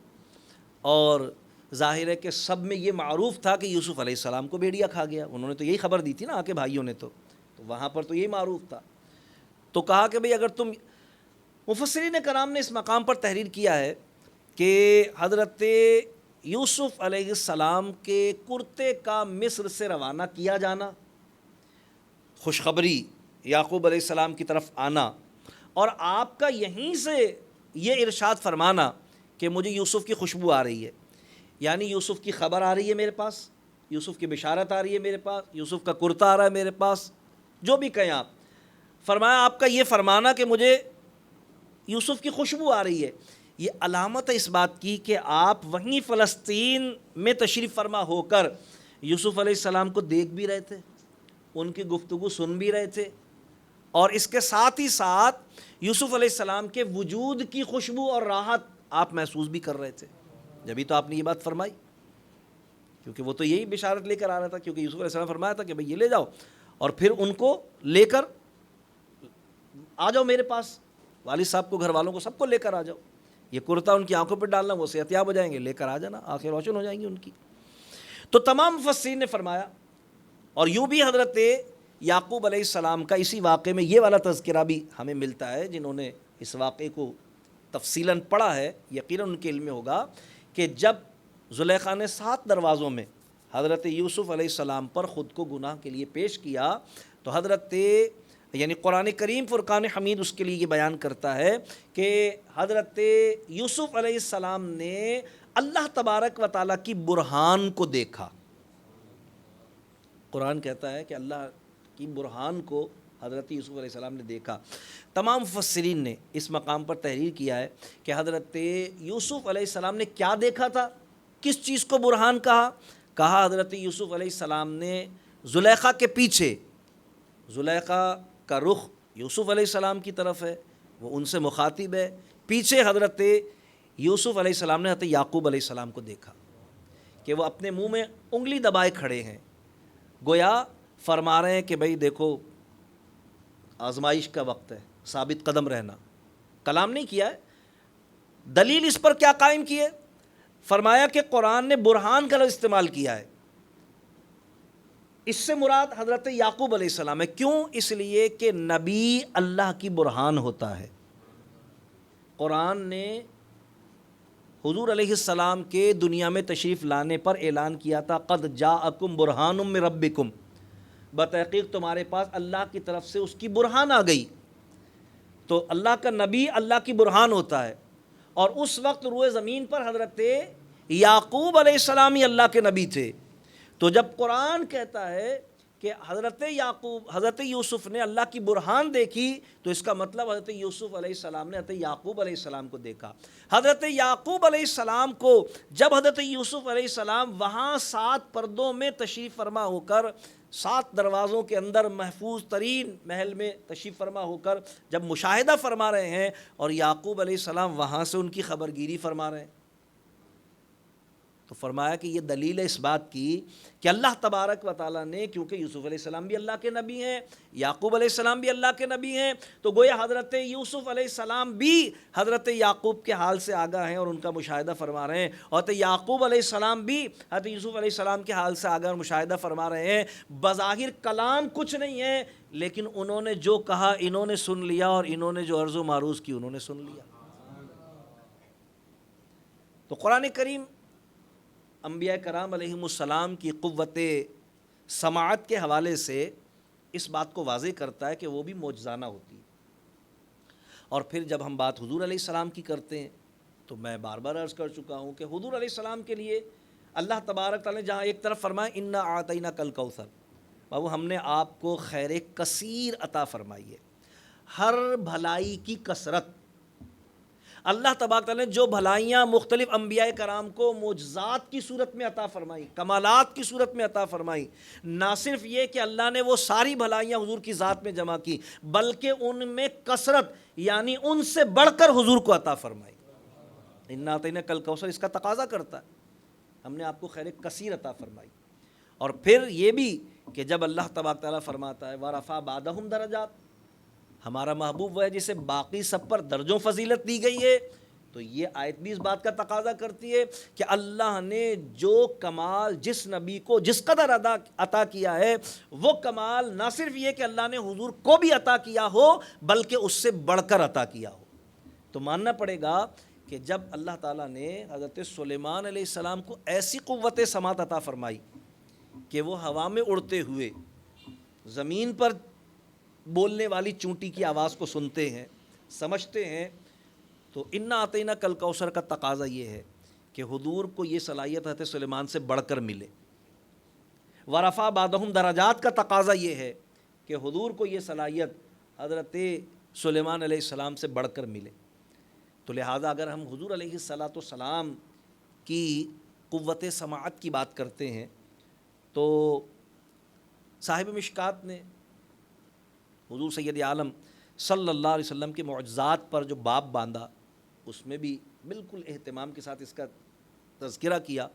اور ظاہر ہے کہ سب میں یہ معروف تھا کہ یوسف علیہ السلام کو بھیڑیا کھا گیا، انہوں نے تو یہی خبر دی تھی نا آ کے بھائیوں نے، تو وہاں پر تو یہی معروف تھا۔ تو کہا کہ بھئی اگر تم، مفسرین کرام نے اس مقام پر تحریر کیا ہے کہ حضرت یوسف علیہ السلام کے کرتے کا مصر سے روانہ کیا جانا، خوشخبری یعقوب علیہ السلام کی طرف آنا، اور آپ کا یہیں سے یہ ارشاد فرمانا کہ مجھے یوسف کی خوشبو آ رہی ہے، یعنی یوسف کی خبر آ رہی ہے میرے پاس، یوسف کی بشارت آ رہی ہے میرے پاس، یوسف کا کرتا آ رہا ہے میرے پاس، جو بھی کہیں آپ، فرمایا آپ کا یہ فرمانا کہ مجھے یوسف کی خوشبو آ رہی ہے، یہ علامت ہے اس بات کی کہ آپ وہیں فلسطین میں تشریف فرما ہو کر یوسف علیہ السلام کو دیکھ بھی رہے تھے، ان کی گفتگو سن بھی رہے تھے، اور اس کے ساتھ ہی ساتھ یوسف علیہ السلام کے وجود کی خوشبو اور راحت آپ محسوس بھی کر رہے تھے، جبھی تو آپ نے یہ بات فرمائی، کیونکہ وہ تو یہی بشارت لے کر آ رہا تھا، کیونکہ یوسف علیہ السلام فرمایا تھا کہ بھئی یہ لے جاؤ اور پھر ان کو لے کر آ جاؤ میرے پاس، والد صاحب کو، گھر والوں کو، سب کو لے کر آ جاؤ، یہ کرتا ان کی آنکھوں پہ ڈالنا، وہ صحتیاب ہو جائیں گے، لے کر آ جانا، آنکھیں روشن ہو جائیں گی ان کی۔ تو تمام مفسرین نے فرمایا، اور یوں بھی حضرت یعقوب علیہ السلام کا اسی واقعے میں یہ والا تذکرہ بھی ہمیں ملتا ہے. جنہوں نے اس واقعے کو تفصیلاً پڑھا ہے یقیناً ان کے علم میں ہوگا کہ جب زلیخا نے 7 دروازوں میں حضرت یوسف علیہ السلام پر خود کو گناہ کے لیے پیش کیا تو حضرت یعنی قرآن کریم فرقان حمید اس کے لیے یہ بیان کرتا ہے کہ حضرت یوسف علیہ السلام نے اللہ تبارک و تعالیٰ کی برہان کو دیکھا. قرآن کہتا ہے کہ اللہ کی برہان کو حضرت یوسف علیہ السلام نے دیکھا. تمام مفسرین نے اس مقام پر تحریر کیا ہے کہ حضرت یوسف علیہ السلام نے کیا دیکھا تھا, کس چیز کو برہان کہا حضرت یوسف علیہ السلام نے زلیخا کے پیچھے, زلیخا کا رخ یوسف علیہ السلام کی طرف ہے, وہ ان سے مخاطب ہے, پیچھے حضرت یوسف علیہ السلام نے حضرت یعقوب علیہ السلام کو دیکھا کہ وہ اپنے منہ میں انگلی دبائے کھڑے ہیں, گویا فرما رہے ہیں کہ بھئی دیکھو آزمائش کا وقت ہے, ثابت قدم رہنا. کلام نہیں کیا ہے, دلیل اس پر کیا قائم کی ہے, فرمایا کہ قرآن نے برہان کا لفظ استعمال کیا ہے. اس سے مراد حضرت یعقوب علیہ السلام ہے. کیوں؟ اس لیے کہ نبی اللہ کی برہان ہوتا ہے. قرآن نے حضور علیہ السلام کے دنیا میں تشریف لانے پر اعلان کیا تھا قد جاءکم برہان من ربکم, بتحقیق تمہارے پاس اللہ کی طرف سے اس کی برہان آ گئی. تو اللہ کا نبی اللہ کی برہان ہوتا ہے, اور اس وقت روئے زمین پر حضرت یعقوب علیہ السلام ہی اللہ کے نبی تھے. تو جب قرآن کہتا ہے کہ حضرت یوسف نے اللہ کی برہان دیکھی تو اس کا مطلب حضرت یوسف علیہ السلام نے حضرت یعقوب علیہ السلام کو دیکھا. حضرت یعقوب علیہ السلام کو جب حضرت یوسف علیہ السلام وہاں 7 پردوں میں تشریف فرما ہو کر 7 دروازوں کے اندر محفوظ ترین محل میں تشریف فرما ہو کر جب مشاہدہ فرما رہے ہیں اور یعقوب علیہ السلام وہاں سے ان کی خبرگیری فرما رہے ہیں, تو فرمایا کہ یہ دلیل ہے اس بات کی کہ اللہ تبارک و تعالیٰ نے, کیونکہ یوسف علیہ السلام بھی اللہ کے نبی ہیں, یعقوب علیہ السلام بھی اللہ کے نبی ہیں, تو گویا حضرت یوسف علیہ السلام بھی حضرت یعقوب کے حال سے آگاہ ہیں اور ان کا مشاہدہ فرما رہے ہیں, اور حضرت یعقوب علیہ السلام بھی حضرت یوسف علیہ السلام کے حال سے آگاہ اور مشاہدہ فرما رہے ہیں. بظاہر کلام کچھ نہیں ہے, لیکن انہوں نے جو کہا انہوں نے سن لیا, اور انہوں نے جو عرض و معروض کی انہوں نے سن لیا. تو قرآن کریم انبیاء کرام علیہم السلام کی قوت سماعت کے حوالے سے اس بات کو واضح کرتا ہے کہ وہ بھی معجزانہ ہوتی ہے. اور پھر جب ہم بات حضور علیہ السلام کی کرتے ہیں تو میں بار بار عرض کر چکا ہوں کہ حضور علیہ السلام کے لیے اللہ تبارک تعالیٰ نے جہاں ایک طرف فرمایا انا اعطیناک الکوثر, بابو ہم نے آپ کو خیر کثیر عطا فرمائی ہے, ہر بھلائی کی کثرت. اللہ تبارک تعالیٰ نے جو بھلائیاں مختلف انبیاء کرام کو معجزات کی صورت میں عطا فرمائی, کمالات کی صورت میں عطا فرمائی, نہ صرف یہ کہ اللہ نے وہ ساری بھلائیاں حضور کی ذات میں جمع کی, بلکہ ان میں کثرت یعنی ان سے بڑھ کر حضور کو عطا فرمائی. انا اعطیناک الکوثر اس کا تقاضا کرتا ہے, ہم نے آپ کو خیر کثیر عطا فرمائی. اور پھر یہ بھی کہ جب اللہ تبارک تعالیٰ فرماتا ہے وَرَفَعَ بَعْضَهُمْ دَرَجَاتٍ, ہمارا محبوب وہ ہے جسے باقی سب پر درجوں فضیلت دی گئی ہے, تو یہ آیت بھی اس بات کا تقاضا کرتی ہے کہ اللہ نے جو کمال جس نبی کو جس قدر عطا کیا ہے, وہ کمال نہ صرف یہ کہ اللہ نے حضور کو بھی عطا کیا ہو بلکہ اس سے بڑھ کر عطا کیا ہو. تو ماننا پڑے گا کہ جب اللہ تعالیٰ نے حضرت سلیمان علیہ السلام کو ایسی قوت سماعت عطا فرمائی کہ وہ ہوا میں اڑتے ہوئے زمین پر بولنے والی چونٹی کی آواز کو سنتے ہیں, سمجھتے ہیں, تو انا اعطیناک الکوثر کا تقاضا یہ ہے کہ حضور کو یہ صلاحیت حضرت سلیمان سے بڑھ کر ملے. ورفع بعضهم درجات کا تقاضا یہ ہے کہ حضور کو یہ صلاحیت حضرت سلیمان علیہ السلام سے بڑھ کر ملے. تو لہٰذا اگر ہم حضور علیہ السلام کی قوت سماعت کی بات کرتے ہیں تو صاحب مشکات نے حضور سید عالم صلی اللہ علیہ وسلم کے معجزات پر جو باب باندھا اس میں بھی بالکل اہتمام کے ساتھ اس کا تذکرہ کیا.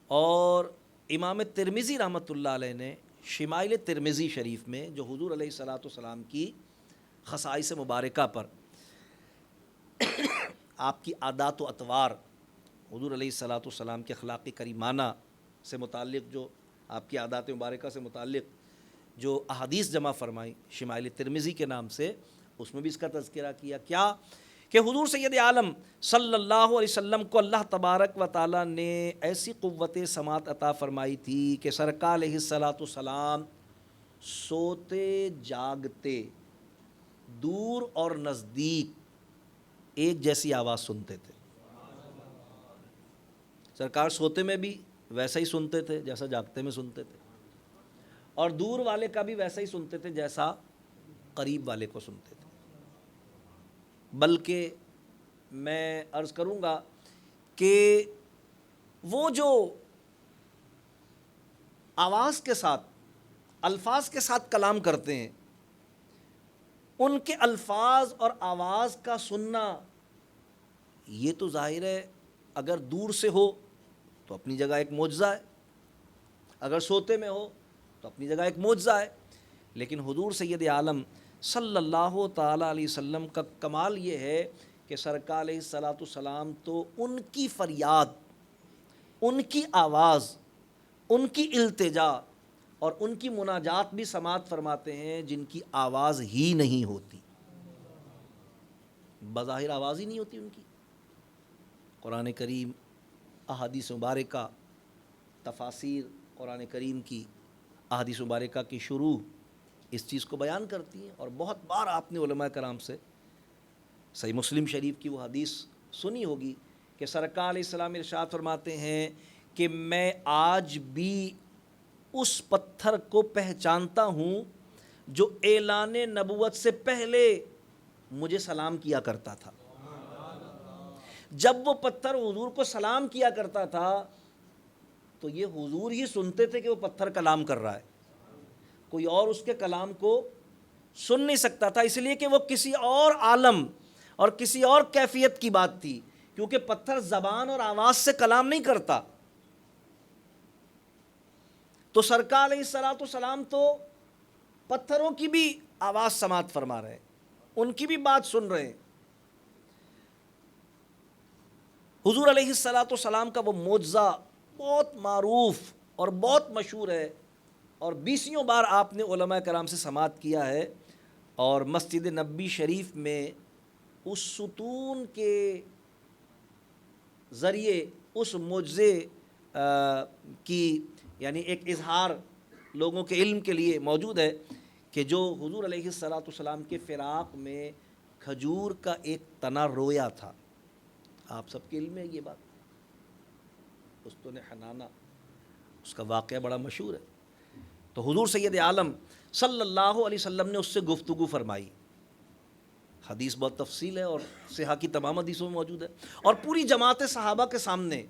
اور امام ترمذی رحمۃ اللہ علیہ نے شمائل ترمذی شریف میں جو حضور علیہ السلام کی خصائص مبارکہ پر آپ کی عادات و اطوار, حضور علیہ السلام کے اخلاق کریمانہ سے متعلق جو آپ کی عادات مبارکہ سے متعلق جو احادیث جمع فرمائی شمائل ترمذی کے نام سے، اس میں بھی اس کا تذکرہ کیا کیا کہ حضور سید عالم صلی اللہ علیہ وسلم کو اللہ تبارک و تعالیٰ نے ایسی قوت سماعت عطا فرمائی تھی کہ سرکار علیہ الصلاۃ والسلام سوتے جاگتے دور اور نزدیک ایک جیسی آواز سنتے تھے۔ سرکار سوتے میں بھی ویسا ہی سنتے تھے جیسا جاگتے میں سنتے تھے، اور دور والے کا بھی ویسا ہی سنتے تھے جیسا قریب والے کو سنتے تھے۔ بلکہ میں عرض کروں گا کہ وہ جو آواز کے ساتھ الفاظ کے ساتھ کلام کرتے ہیں، ان کے الفاظ اور آواز کا سننا یہ تو ظاہر ہے اگر دور سے ہو تو اپنی جگہ ایک معجزہ ہے، اگر سوتے میں ہو تو اپنی جگہ ایک معجزہ ہے، لیکن حضور سید عالم صلی اللہ تعالیٰ علیہ وسلم کا کمال یہ ہے کہ سرکار علیہ الصلاۃ والسلام تو ان کی فریاد، ان کی آواز، ان کی التجا اور ان کی مناجات بھی سماعت فرماتے ہیں جن کی آواز ہی نہیں ہوتی، بظاہر آواز ہی نہیں ہوتی ان کی۔ قرآن کریم، احادیث مبارکہ، تفاسیر قرآن کریم کی، احادیث مبارکہ کی شروع اس چیز کو بیان کرتی ہیں، اور بہت بار آپ نے علماء کرام سے صحیح مسلم شریف کی وہ حدیث سنی ہوگی کہ سرکار علیہ السلام ارشاد فرماتے ہیں کہ میں آج بھی اس پتھر کو پہچانتا ہوں جو اعلان نبوت سے پہلے مجھے سلام کیا کرتا تھا۔ جب وہ پتھر حضور کو سلام کیا کرتا تھا تو یہ حضور ہی سنتے تھے کہ وہ پتھر کلام کر رہا ہے، کوئی اور اس کے کلام کو سن نہیں سکتا تھا، اس لیے کہ وہ کسی اور عالم اور کسی اور کیفیت کی بات تھی، کیونکہ پتھر زبان اور آواز سے کلام نہیں کرتا۔ تو سرکار علیہ الصلاۃ والسلام تو پتھروں کی بھی آواز سماعت فرما رہے ہیں، ان کی بھی بات سن رہے ہیں۔ حضور علیہ الصلاۃ والسلام کا وہ معجزہ بہت معروف اور بہت مشہور ہے، اور بیسیوں بار آپ نے علماء کرام سے سماعت کیا ہے، اور مسجد نبوی شریف میں اس ستون کے ذریعے اس معجزے کی یعنی ایک اظہار لوگوں کے علم کے لیے موجود ہے کہ جو حضور علیہ الصلاۃ والسلام کے فراق میں کھجور کا ایک تنا رویا تھا۔ آپ سب کے علم ہے یہ بات، استون حنانہ، اس کا واقعہ بڑا مشہور ہے۔ تو حضور سید عالم صلی اللہ علیہ وسلم نے اس سے گفتگو فرمائی، حدیث بہت تفصیل ہے اور صحیح کی تمام حدیثوں میں موجود ہے، اور پوری جماعت صحابہ کے سامنے،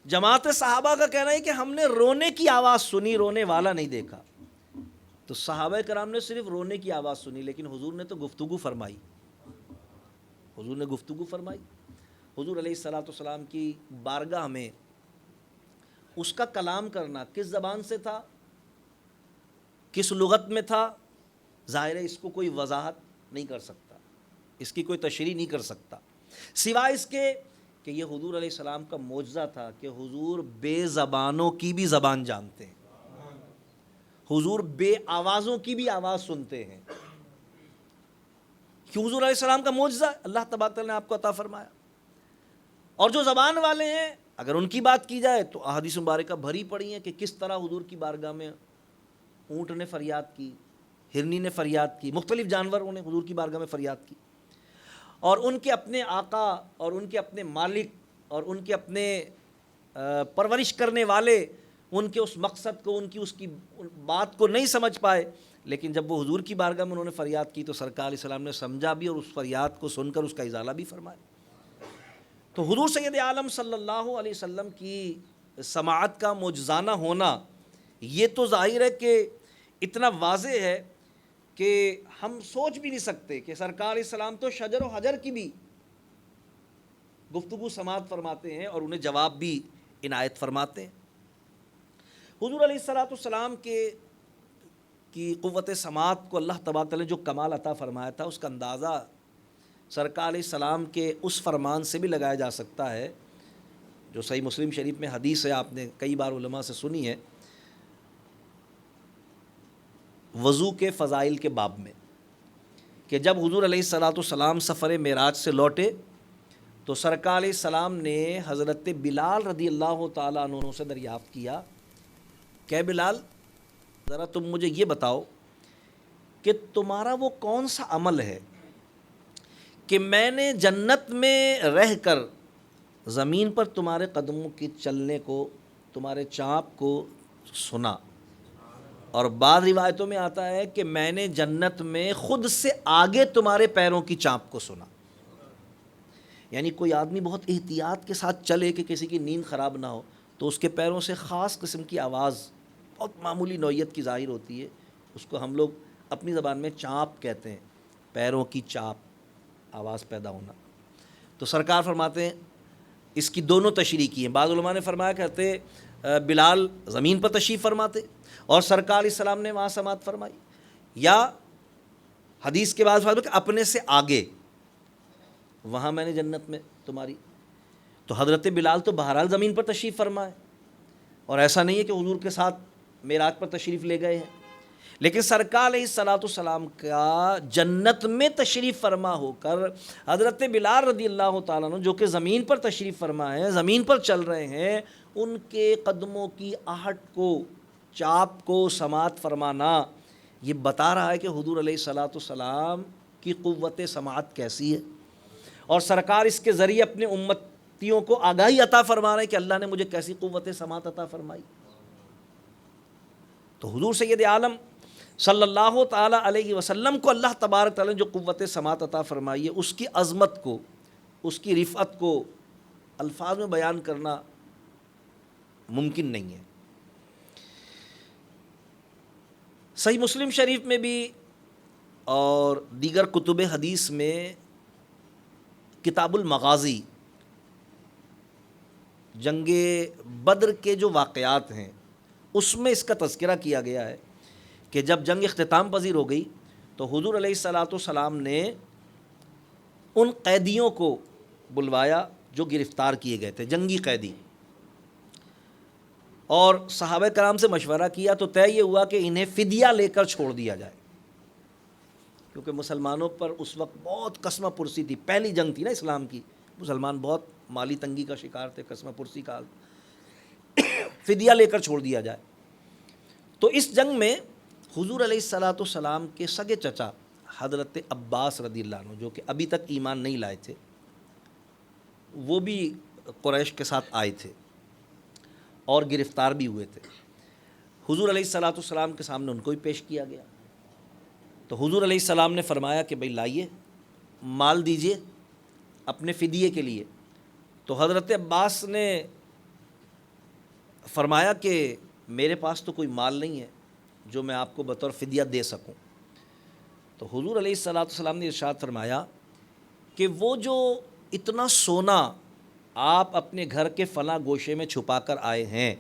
جماعت صحابہ کا کہنا ہے کہ ہم نے رونے کی آواز سنی، رونے والا نہیں دیکھا۔ تو صحابہ کرام نے صرف رونے کی آواز سنی، لیکن حضور نے تو گفتگو فرمائی، حضور نے گفتگو فرمائی۔ حضور علیہ الصلاۃ والسلام کی بارگاہ میں اس کا کلام کرنا کس زبان سے تھا، کس لغت میں تھا، ظاہر ہے اس کو کوئی وضاحت نہیں کر سکتا، اس کی کوئی تشریح نہیں کر سکتا، سوائے اس کے کہ یہ حضور علیہ السلام کا معجزہ تھا کہ حضور بے زبانوں کی بھی زبان جانتے ہیں، حضور بے آوازوں کی بھی آواز سنتے ہیں، کہ حضور علیہ السلام کا معجزہ اللہ تبارک تعالیٰ نے آپ کو عطا فرمایا۔ اور جو زبان والے ہیں اگر ان کی بات کی جائے تو احادیث مبارکہ بھری پڑی ہیں کہ کس طرح حضور کی بارگاہ میں اونٹ نے فریاد کی، ہرنی نے فریاد کی، مختلف جانوروں نے حضور کی بارگاہ میں فریاد کی، اور ان کے اپنے آقا اور ان کے اپنے مالک اور ان کے اپنے پرورش کرنے والے ان کے اس مقصد کو، ان کی اس کی بات کو نہیں سمجھ پائے، لیکن جب وہ حضور کی بارگاہ میں انہوں نے فریاد کی تو سرکار علیہ السلام نے سمجھا بھی اور اس فریاد کو سن کر اس کا ازالہ بھی فرمایا۔ تو حضور سید عالم صلی اللہ علیہ وسلم کی سماعت کا معجزانہ ہونا یہ تو ظاہر ہے کہ اتنا واضح ہے کہ ہم سوچ بھی نہیں سکتے کہ سرکار علیہ السلام تو شجر و حجر کی بھی گفتگو سماعت فرماتے ہیں اور انہیں جواب بھی عنایت فرماتے ہیں۔ حضور علیہ الصلاۃ والسلام کی قوت سماعت کو اللہ تبارک تعالیٰ نے جو کمال عطا فرمایا تھا اس کا اندازہ سرکار علیہ السلام کے اس فرمان سے بھی لگایا جا سکتا ہے جو صحیح مسلم شریف میں حدیث ہے، آپ نے کئی بار علماء سے سنی ہے وضو کے فضائل کے باب میں کہ جب حضور علیہ الصلاۃ والسلام سفر معراج سے لوٹے تو سرکار علیہ السلام نے حضرت بلال رضی اللہ تعالیٰ عنہ سے دریافت کیا کہ بلال ذرا تم مجھے یہ بتاؤ کہ تمہارا وہ کون سا عمل ہے کہ میں نے جنت میں رہ کر زمین پر تمہارے قدموں کی چلنے کو، تمہارے چانپ کو سنا، اور بعض روایتوں میں آتا ہے کہ میں نے جنت میں خود سے آگے تمہارے پیروں کی چانپ کو سنا۔ یعنی کوئی آدمی بہت احتیاط کے ساتھ چلے کہ کسی کی نیند خراب نہ ہو تو اس کے پیروں سے خاص قسم کی آواز بہت معمولی نوعیت کی ظاہر ہوتی ہے، اس کو ہم لوگ اپنی زبان میں چانپ کہتے ہیں، پیروں کی چانپ، آواز پیدا ہونا۔ تو سرکار فرماتے ہیں اس کی دونوں تشریح کی ہیں۔ بعض علماء نے فرمایا کہتے بلال زمین پر تشریف فرماتے اور سرکار علیہ السلام نے وہاں سماعت فرمائی، یا حدیث کے بعد فرمایا کہ اپنے سے آگے وہاں میں نے جنت میں تمہاری۔ تو حضرت بلال تو بہرحال زمین پر تشریف فرمائے، اور ایسا نہیں ہے کہ حضور کے ساتھ معراج پر تشریف لے گئے ہیں، لیکن سرکار علیہ الصلاۃ والسلام کا جنت میں تشریف فرما ہو کر حضرت بلال رضی اللہ تعالیٰ عنہ جو کہ زمین پر تشریف فرما ہیں، زمین پر چل رہے ہیں، ان کے قدموں کی آہٹ کو، چاپ کو سماعت فرمانا، یہ بتا رہا ہے کہ حضور علیہ الصلاۃ والسلام کی قوت سماعت کیسی ہے، اور سرکار اس کے ذریعے اپنے امتیوں کو آگاہی عطا فرما رہے ہیں کہ اللہ نے مجھے کیسی قوت سماعت عطا فرمائی۔ تو حضور سید عالم صلی اللہ تعالیٰ علیہ وسلم کو اللہ تبارک تعالیٰ نے جو قوت سماعت عطا فرمائی ہے، اس کی عظمت کو، اس کی رفعت کو الفاظ میں بیان کرنا ممکن نہیں ہے۔ صحیح مسلم شریف میں بھی اور دیگر کتب حدیث میں کتاب المغازی، جنگ بدر کے جو واقعات ہیں اس میں اس کا تذکرہ کیا گیا ہے کہ جب جنگ اختتام پذیر ہو گئی تو حضور علیہ الصلاۃ والسلام نے ان قیدیوں کو بلوایا جو گرفتار کیے گئے تھے، جنگی قیدی، اور صحابہ کرام سے مشورہ کیا تو طے یہ ہوا کہ انہیں فدیہ لے کر چھوڑ دیا جائے، کیونکہ مسلمانوں پر اس وقت بہت قسمہ پرسی تھی، پہلی جنگ تھی نا اسلام کی، مسلمان بہت مالی تنگی کا شکار تھے، قسمہ پرسی کا فدیہ لے کر چھوڑ دیا جائے۔ تو اس جنگ میں حضور علیہ الصلاۃ والسلام کے سگے چچا حضرت عباس رضی اللہ عنہ جو کہ ابھی تک ایمان نہیں لائے تھے، وہ بھی قریش کے ساتھ آئے تھے اور گرفتار بھی ہوئے تھے۔ حضور علیہ الصلاۃ والسلام کے سامنے ان کو بھی پیش کیا گیا، تو حضور علیہ السلام نے فرمایا کہ بھئی لائیے، مال دیجئے اپنے فدیے کے لیے۔ تو حضرت عباس نے فرمایا کہ میرے پاس تو کوئی مال نہیں ہے جو میں آپ کو بطور فدیہ دے سکوں۔ تو حضور علیہ الصلاۃ والسلام نے ارشاد فرمایا کہ وہ جو اتنا سونا آپ اپنے گھر کے فلاں گوشے میں چھپا کر آئے ہیں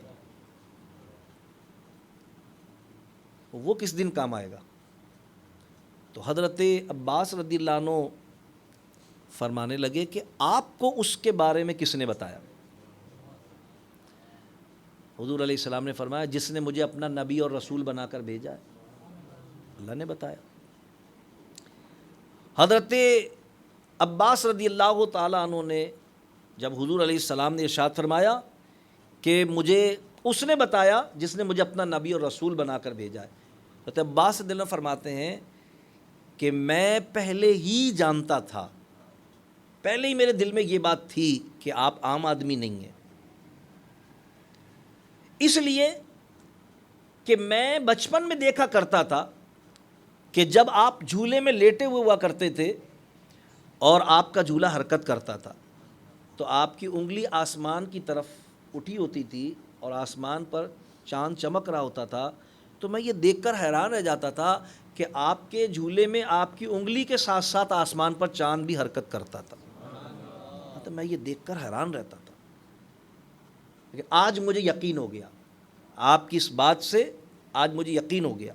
وہ کس دن کام آئے گا؟ تو حضرت عباس رضی اللہ عنہ فرمانے لگے کہ آپ کو اس کے بارے میں کس نے بتایا؟ حضور علیہ السلام نے فرمایا جس نے مجھے اپنا نبی اور رسول بنا کر بھیجا ہے، اللہ نے بتایا۔ حضرت عباس رضی اللہ تعالیٰ عنہ نے جب حضور علیہ السلام نے ارشاد فرمایا کہ مجھے اس نے بتایا جس نے مجھے اپنا نبی اور رسول بنا کر بھیجا ہے، حضرت عباس رضی اللہ عنہ فرماتے ہیں کہ میں پہلے ہی جانتا تھا، پہلے ہی میرے دل میں یہ بات تھی کہ آپ عام آدمی نہیں ہیں، اس لیے کہ میں بچپن میں دیکھا کرتا تھا کہ جب آپ جھولے میں لیٹے ہوئے ہوا کرتے تھے اور آپ کا جھولا حرکت کرتا تھا تو آپ کی انگلی آسمان کی طرف اٹھی ہوتی تھی اور آسمان پر چاند چمک رہا ہوتا تھا، تو میں یہ دیکھ کر حیران رہ جاتا تھا کہ آپ کے جھولے میں آپ کی انگلی کے ساتھ ساتھ آسمان پر چاند بھی حرکت کرتا تھا۔ تو میں یہ دیکھ کر حیران رہتا تھا، لیکن آج مجھے یقین ہو گیا، آپ کی اس بات سے آج مجھے یقین ہو گیا۔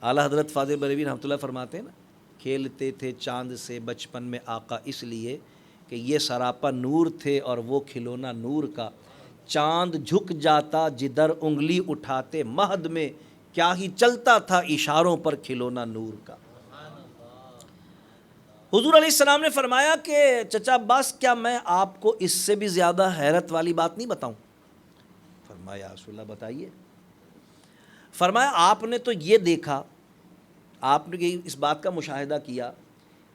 اعلیٰ حضرت فاضل بریلوی رحمۃ اللہ فرماتے ہیں نا، کھیلتے تھے چاند سے بچپن میں آقا اس لیے کہ یہ سراپا نور تھے اور وہ کھلونا نور کا، چاند جھک جاتا جدھر انگلی اٹھاتے مہد میں کیا ہی چلتا تھا اشاروں پر کھلونا نور کا۔ حضور علیہ السلام نے فرمایا کہ چچا عباس کیا میں آپ کو اس سے بھی زیادہ حیرت والی بات نہیں بتاؤں؟ فرمایا یا رسول اللہ بتائیے۔ فرمایا آپ نے تو یہ دیکھا، آپ نے اس بات کا مشاہدہ کیا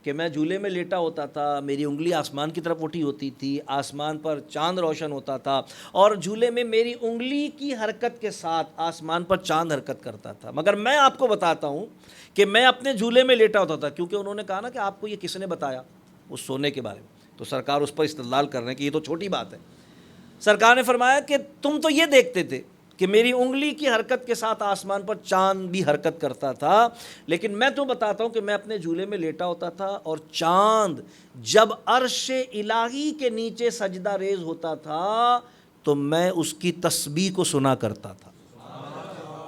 کہ میں جھولے میں لیٹا ہوتا تھا، میری انگلی آسمان کی طرف اٹھی ہوتی تھی، آسمان پر چاند روشن ہوتا تھا، اور جھولے میں میری انگلی کی حرکت کے ساتھ آسمان پر چاند حرکت کرتا تھا، مگر میں آپ کو بتاتا ہوں کہ میں اپنے جھولے میں لیٹا ہوتا تھا، کیونکہ انہوں نے کہا نا کہ آپ کو یہ کس نے بتایا اس سونے کے بارے میں، تو سرکار اس پر استدلال کر رہے ہیں کہ یہ تو چھوٹی بات ہے۔ سرکار نے فرمایا کہ تم تو یہ دیکھتے تھے کہ میری انگلی کی حرکت کے ساتھ آسمان پر چاند بھی حرکت کرتا تھا، لیکن میں تو بتاتا ہوں کہ میں اپنے جھولے میں لیٹا ہوتا تھا اور چاند جب عرش الہی کے نیچے سجدہ ریز ہوتا تھا تو میں اس کی تسبیح کو سنا کرتا تھا۔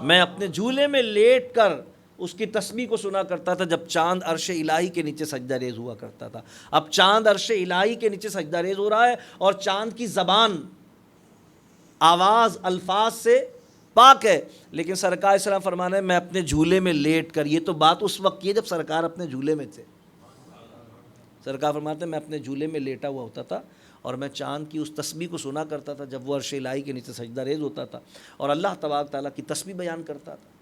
میں اپنے جھولے میں لیٹ کر اس کی تسبیح کو سنا کرتا تھا جب چاند عرش الہی کے نیچے سجدہ ریز ہوا کرتا تھا۔ اب چاند عرش الہی کے نیچے سجدہ ریز ہو رہا ہے اور چاند کی زبان، آواز، الفاظ سے پاک ہے، لیکن سرکار علیہ السلام فرمانا ہے میں اپنے جھولے میں لیٹ کر، یہ تو بات اس وقت کی ہے جب سرکار اپنے جھولے میں تھے۔ سرکار فرماتے ہیں میں اپنے جھولے میں لیٹا ہوا ہوتا تھا اور میں چاند کی اس تسبیح کو سنا کرتا تھا جب وہ عرش الہی کے نیچے سجدہ ریز ہوتا تھا اور اللہ تبارک تعالیٰ کی تسبیح بیان کرتا تھا۔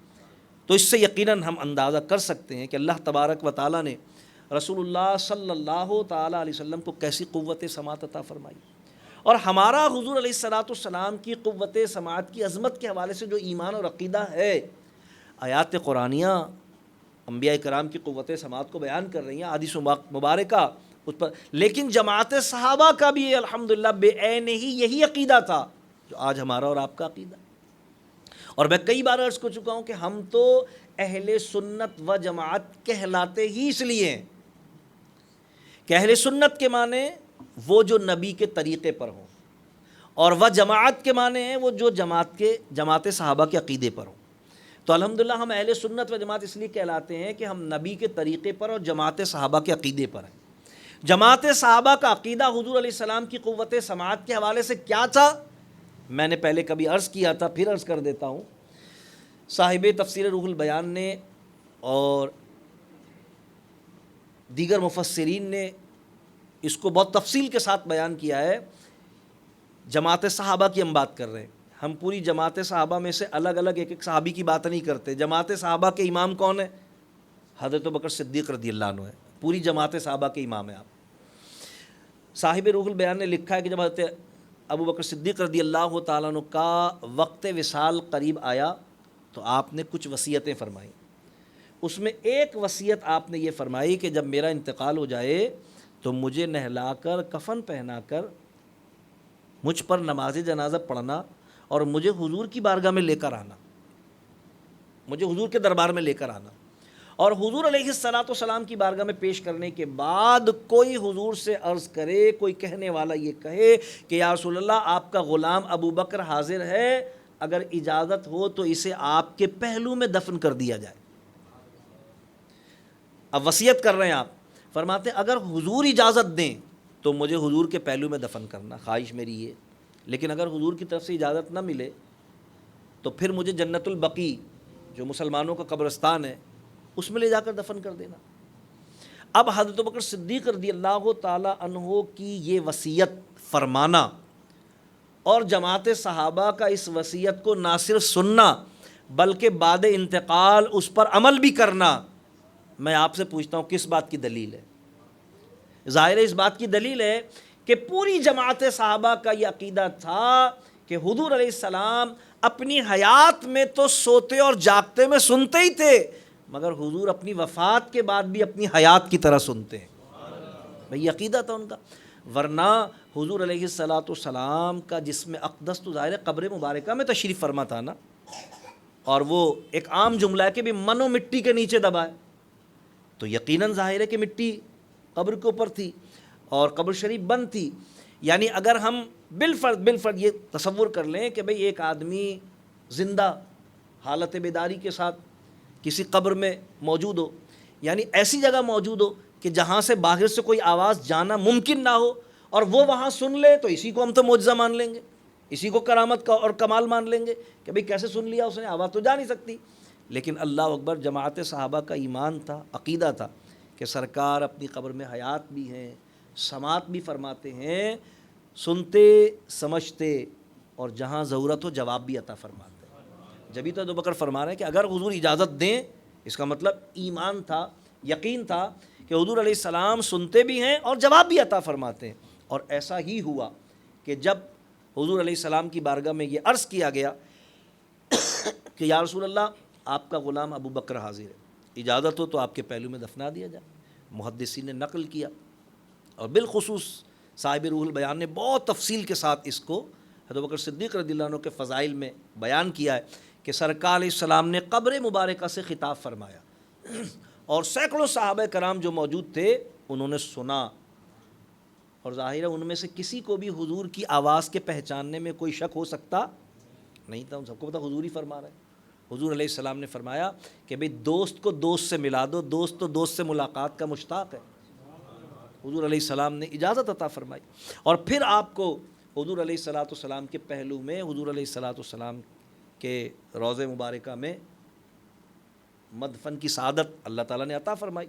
تو اس سے یقیناً ہم اندازہ کر سکتے ہیں کہ اللہ تبارک و تعالیٰ نے رسول اللہ صلی اللہ تعالیٰ علیہ وسلم کو کیسی قوت سماعت عطا فرمائی، اور ہمارا حضور علیہ الصلوۃ والسلام کی قوت سماعت کی عظمت کے حوالے سے جو ایمان اور عقیدہ ہے، آیات قرآنیہ انبیاء کرام کی قوت سماعت کو بیان کر رہی ہیں، احادیث مبارکہ اس پر، لیکن جماعت صحابہ کا بھی الحمدللہ بے عین ہی یہی عقیدہ تھا جو آج ہمارا اور آپ کا عقیدہ۔ اور میں کئی بار عرض کر چکا ہوں کہ ہم تو اہل سنت و جماعت کہلاتے ہی اس لیے ہیں کہ اہل سنت کے معنی وہ جو نبی کے طریقے پر ہوں، اور وہ جماعت کے معنی ہیں وہ جو جماعت صحابہ کے عقیدے پر ہوں۔ تو الحمدللہ ہم اہل سنت و جماعت اس لیے کہلاتے ہیں کہ ہم نبی کے طریقے پر اور جماعت صحابہ کے عقیدے پر ہیں۔ جماعت صحابہ کا عقیدہ حضور علیہ السلام کی قوت سماعت کے حوالے سے کیا تھا، میں نے پہلے کبھی عرض کیا تھا، پھر عرض کر دیتا ہوں۔ صاحب تفسیر روح البیان نے اور دیگر مفسرین نے اس کو بہت تفصیل کے ساتھ بیان کیا ہے۔ جماعت صحابہ کی ہم بات کر رہے ہیں، ہم پوری جماعت صحابہ میں سے الگ الگ ایک ایک صحابی کی بات نہیں کرتے۔ جماعت صحابہ کے امام کون ہیں؟ حضرت ابوبکر صدیق رضی اللہ عنہ ہے، پوری جماعت صحابہ کے امام ہیں آپ۔ صاحب روح البیان نے لکھا ہے کہ جب حضرت ابوبکر صدیق رضی اللہ تعالیٰ عنہ کا وقت وصال قریب آیا تو آپ نے کچھ وصیتیں فرمائیں۔ اس میں ایک وصیت آپ نے یہ فرمائی کہ جب میرا انتقال ہو جائے تو مجھے نہلا کر کفن پہنا کر مجھ پر نماز جنازہ پڑھنا اور مجھے حضور کی بارگاہ میں لے کر آنا، مجھے حضور کے دربار میں لے کر آنا، اور حضور علیہ الصلوۃ والسلام کی بارگاہ میں پیش کرنے کے بعد کوئی حضور سے عرض کرے، کوئی کہنے والا یہ کہے کہ یا رسول اللہ آپ کا غلام ابو بکر حاضر ہے، اگر اجازت ہو تو اسے آپ کے پہلو میں دفن کر دیا جائے۔ اب وصیت کر رہے ہیں آپ، فرماتے ہیں اگر حضور اجازت دیں تو مجھے حضور کے پہلو میں دفن کرنا، خواہش میری یہ، لیکن اگر حضور کی طرف سے اجازت نہ ملے تو پھر مجھے جنت البقیع جو مسلمانوں کا قبرستان ہے اس میں لے جا کر دفن کر دینا۔ اب حضرت ابوبکر صدیق رضی اللہ تعالی عنہ کی یہ وصیت فرمانا اور جماعت صحابہ کا اس وصیت کو نہ صرف سننا بلکہ بعد انتقال اس پر عمل بھی کرنا، میں آپ سے پوچھتا ہوں کس بات کی دلیل ہے؟ ظاہر ہے اس بات کی دلیل ہے کہ پوری جماعت صحابہ کا یہ عقیدہ تھا کہ حضور علیہ السلام اپنی حیات میں تو سوتے اور جاگتے میں سنتے ہی تھے، مگر حضور اپنی وفات کے بعد بھی اپنی حیات کی طرح سنتے ہیں۔ بھئی عقیدہ تھا ان کا، ورنہ حضور علیہ الصلوۃ والسلام کا جسم اقدس تو ظاہر ہے قبر مبارکہ میں تشریف فرما تھا نا، اور وہ ایک عام جملہ ہے کہ بھی من و مٹی کے نیچے دبا ہے، تو یقیناً ظاہر ہے کہ مٹی قبر کے اوپر تھی اور قبر شریف بند تھی۔ یعنی اگر ہم بالفرض یہ تصور کر لیں کہ بھئی ایک آدمی زندہ حالت بیداری کے ساتھ کسی قبر میں موجود ہو، یعنی ایسی جگہ موجود ہو کہ جہاں سے باہر سے کوئی آواز جانا ممکن نہ ہو، اور وہ وہاں سن لے تو اسی کو ہم تو معجزہ مان لیں گے، اسی کو کرامت کا اور کمال مان لیں گے کہ بھئی کیسے سن لیا اس نے، آواز تو جا نہیں سکتی۔ لیکن اللہ اکبر، جماعت صحابہ کا ایمان تھا، عقیدہ تھا کہ سرکار اپنی قبر میں حیات بھی ہیں، سماعت بھی فرماتے ہیں، سنتے سمجھتے اور جہاں ضرورت ہو جواب بھی عطا فرماتے ہیں۔ جبھی تو ابوبکر فرما رہے ہیں کہ اگر حضور اجازت دیں، اس کا مطلب ایمان تھا، یقین تھا کہ حضور علیہ السلام سنتے بھی ہیں اور جواب بھی عطا فرماتے ہیں۔ اور ایسا ہی ہوا کہ جب حضور علیہ السلام کی بارگاہ میں یہ عرض کیا گیا کہ یا رسول اللہ، آپ کا غلام ابو بکر حاضر ہے، اجازت ہو تو آپ کے پہلو میں دفنا دیا جائے۔ محدثین نے نقل کیا اور بالخصوص صاحب روح البیان نے بہت تفصیل کے ساتھ اس کو حضرت ابوبکر صدیق رضی اللہ عنہ کے فضائل میں بیان کیا ہے کہ سرکار علیہ السلام نے قبر مبارکہ سے خطاب فرمایا اور سینکڑوں صحابہ کرام جو موجود تھے انہوں نے سنا، اور ظاہر ہے ان میں سے کسی کو بھی حضور کی آواز کے پہچاننے میں کوئی شک ہو سکتا نہیں تھا، ان سب کو پتہ حضور ہی فرما رہے ہیں۔ حضور علیہ السلام نے فرمایا کہ بھئی دوست کو دوست سے ملا دو، دوست تو دوست سے ملاقات کا مشتاق ہے۔ حضور علیہ السلام نے اجازت عطا فرمائی، اور پھر آپ کو حضور علیہ السلام کے پہلو میں، حضور علیہ السلام کے روضہ مبارکہ میں مدفن کی سعادت اللہ تعالیٰ نے عطا فرمائی۔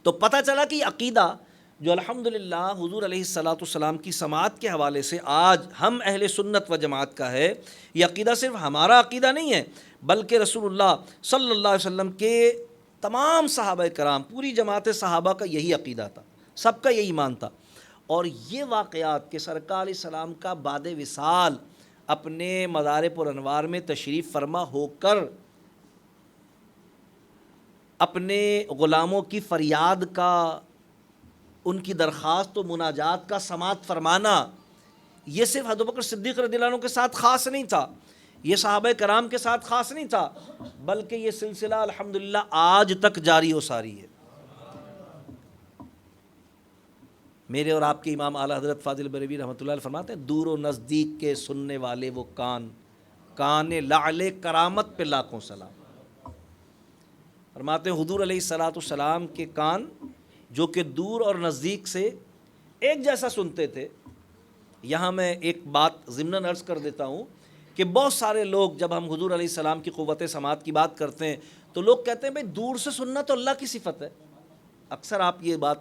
تو پتہ چلا کہ یہ عقیدہ جو الحمدللہ حضور علیہ السلام کی سماعت کے حوالے سے آج ہم اہل سنت و جماعت کا ہے، یہ عقیدہ صرف ہمارا عقیدہ نہیں ہے، بلکہ رسول اللہ صلی اللہ علیہ وسلم کے تمام صحابہ کرام، پوری جماعت صحابہ کا یہی عقیدہ تھا، سب کا یہی ایمان تھا۔ اور یہ واقعات کہ سرکار علیہ السلام کا بعد وصال اپنے مزار پرانوار میں تشریف فرما ہو کر اپنے غلاموں کی فریاد کا، ان کی درخواست و مناجات کا سماعت فرمانا، یہ صرف حضرت بکر صدیق رضی اللہ عنہ کے ساتھ خاص نہیں تھا، یہ صحابہ کرام کے ساتھ خاص نہیں تھا، بلکہ یہ سلسلہ الحمدللہ آج تک جاری و ساری ہے۔ میرے اور آپ کے امام اعلیٰ حضرت فاضل بریلوی رحمۃ اللہ علیہ فرماتے ہیں، دور و نزدیک کے سننے والے وہ کان لعل کرامت پہ لاکھوں سلام۔ فرماتے ہیں حضور علیہ السلام کے کان جو کہ دور اور نزدیک سے ایک جیسا سنتے تھے۔ یہاں میں ایک بات ضمناً عرض کر دیتا ہوں کہ بہت سارے لوگ جب ہم حضور علیہ السلام کی قوت سماعت کی بات کرتے ہیں تو لوگ کہتے ہیں بھئی دور سے سننا تو اللہ کی صفت ہے۔ اکثر آپ یہ بات،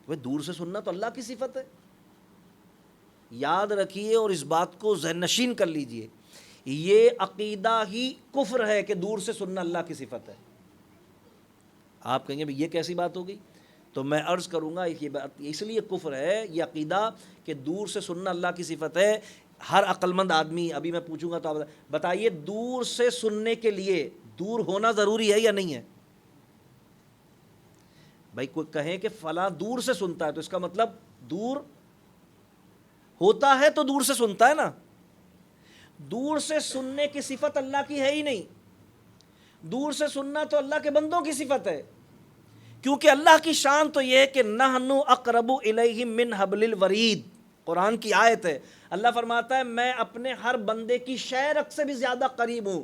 بھئی دور سے سننا تو اللہ کی صفت ہے، یاد رکھیے اور اس بات کو ذہن نشین کر لیجئے، یہ عقیدہ ہی کفر ہے کہ دور سے سننا اللہ کی صفت ہے۔ آپ کہیں گے بھئی یہ کیسی بات ہو گئی؟ تو میں عرض کروں گا یہ بات اس لیے کفر ہے، یہ عقیدہ کہ دور سے سننا اللہ کی صفت ہے۔ ہر عقل مند آدمی، ابھی میں پوچھوں گا تو آپ بتائیے، دور سے سننے کے لیے دور ہونا ضروری ہے یا نہیں ہے؟ بھائی کوئی کہیں کہ فلاں دور سے سنتا ہے تو اس کا مطلب دور ہوتا ہے تو دور سے سنتا ہے نا۔ دور سے سننے کی صفت اللہ کی ہے ہی نہیں، دور سے سننا تو اللہ کے بندوں کی صفت ہے، کیونکہ اللہ کی شان تو یہ ہے کہ نحن اقرب الیہ من حبل الورید، قرآن کی آیت ہے۔ اللہ فرماتا ہے میں اپنے ہر بندے کی شہرک سے بھی زیادہ قریب ہوں۔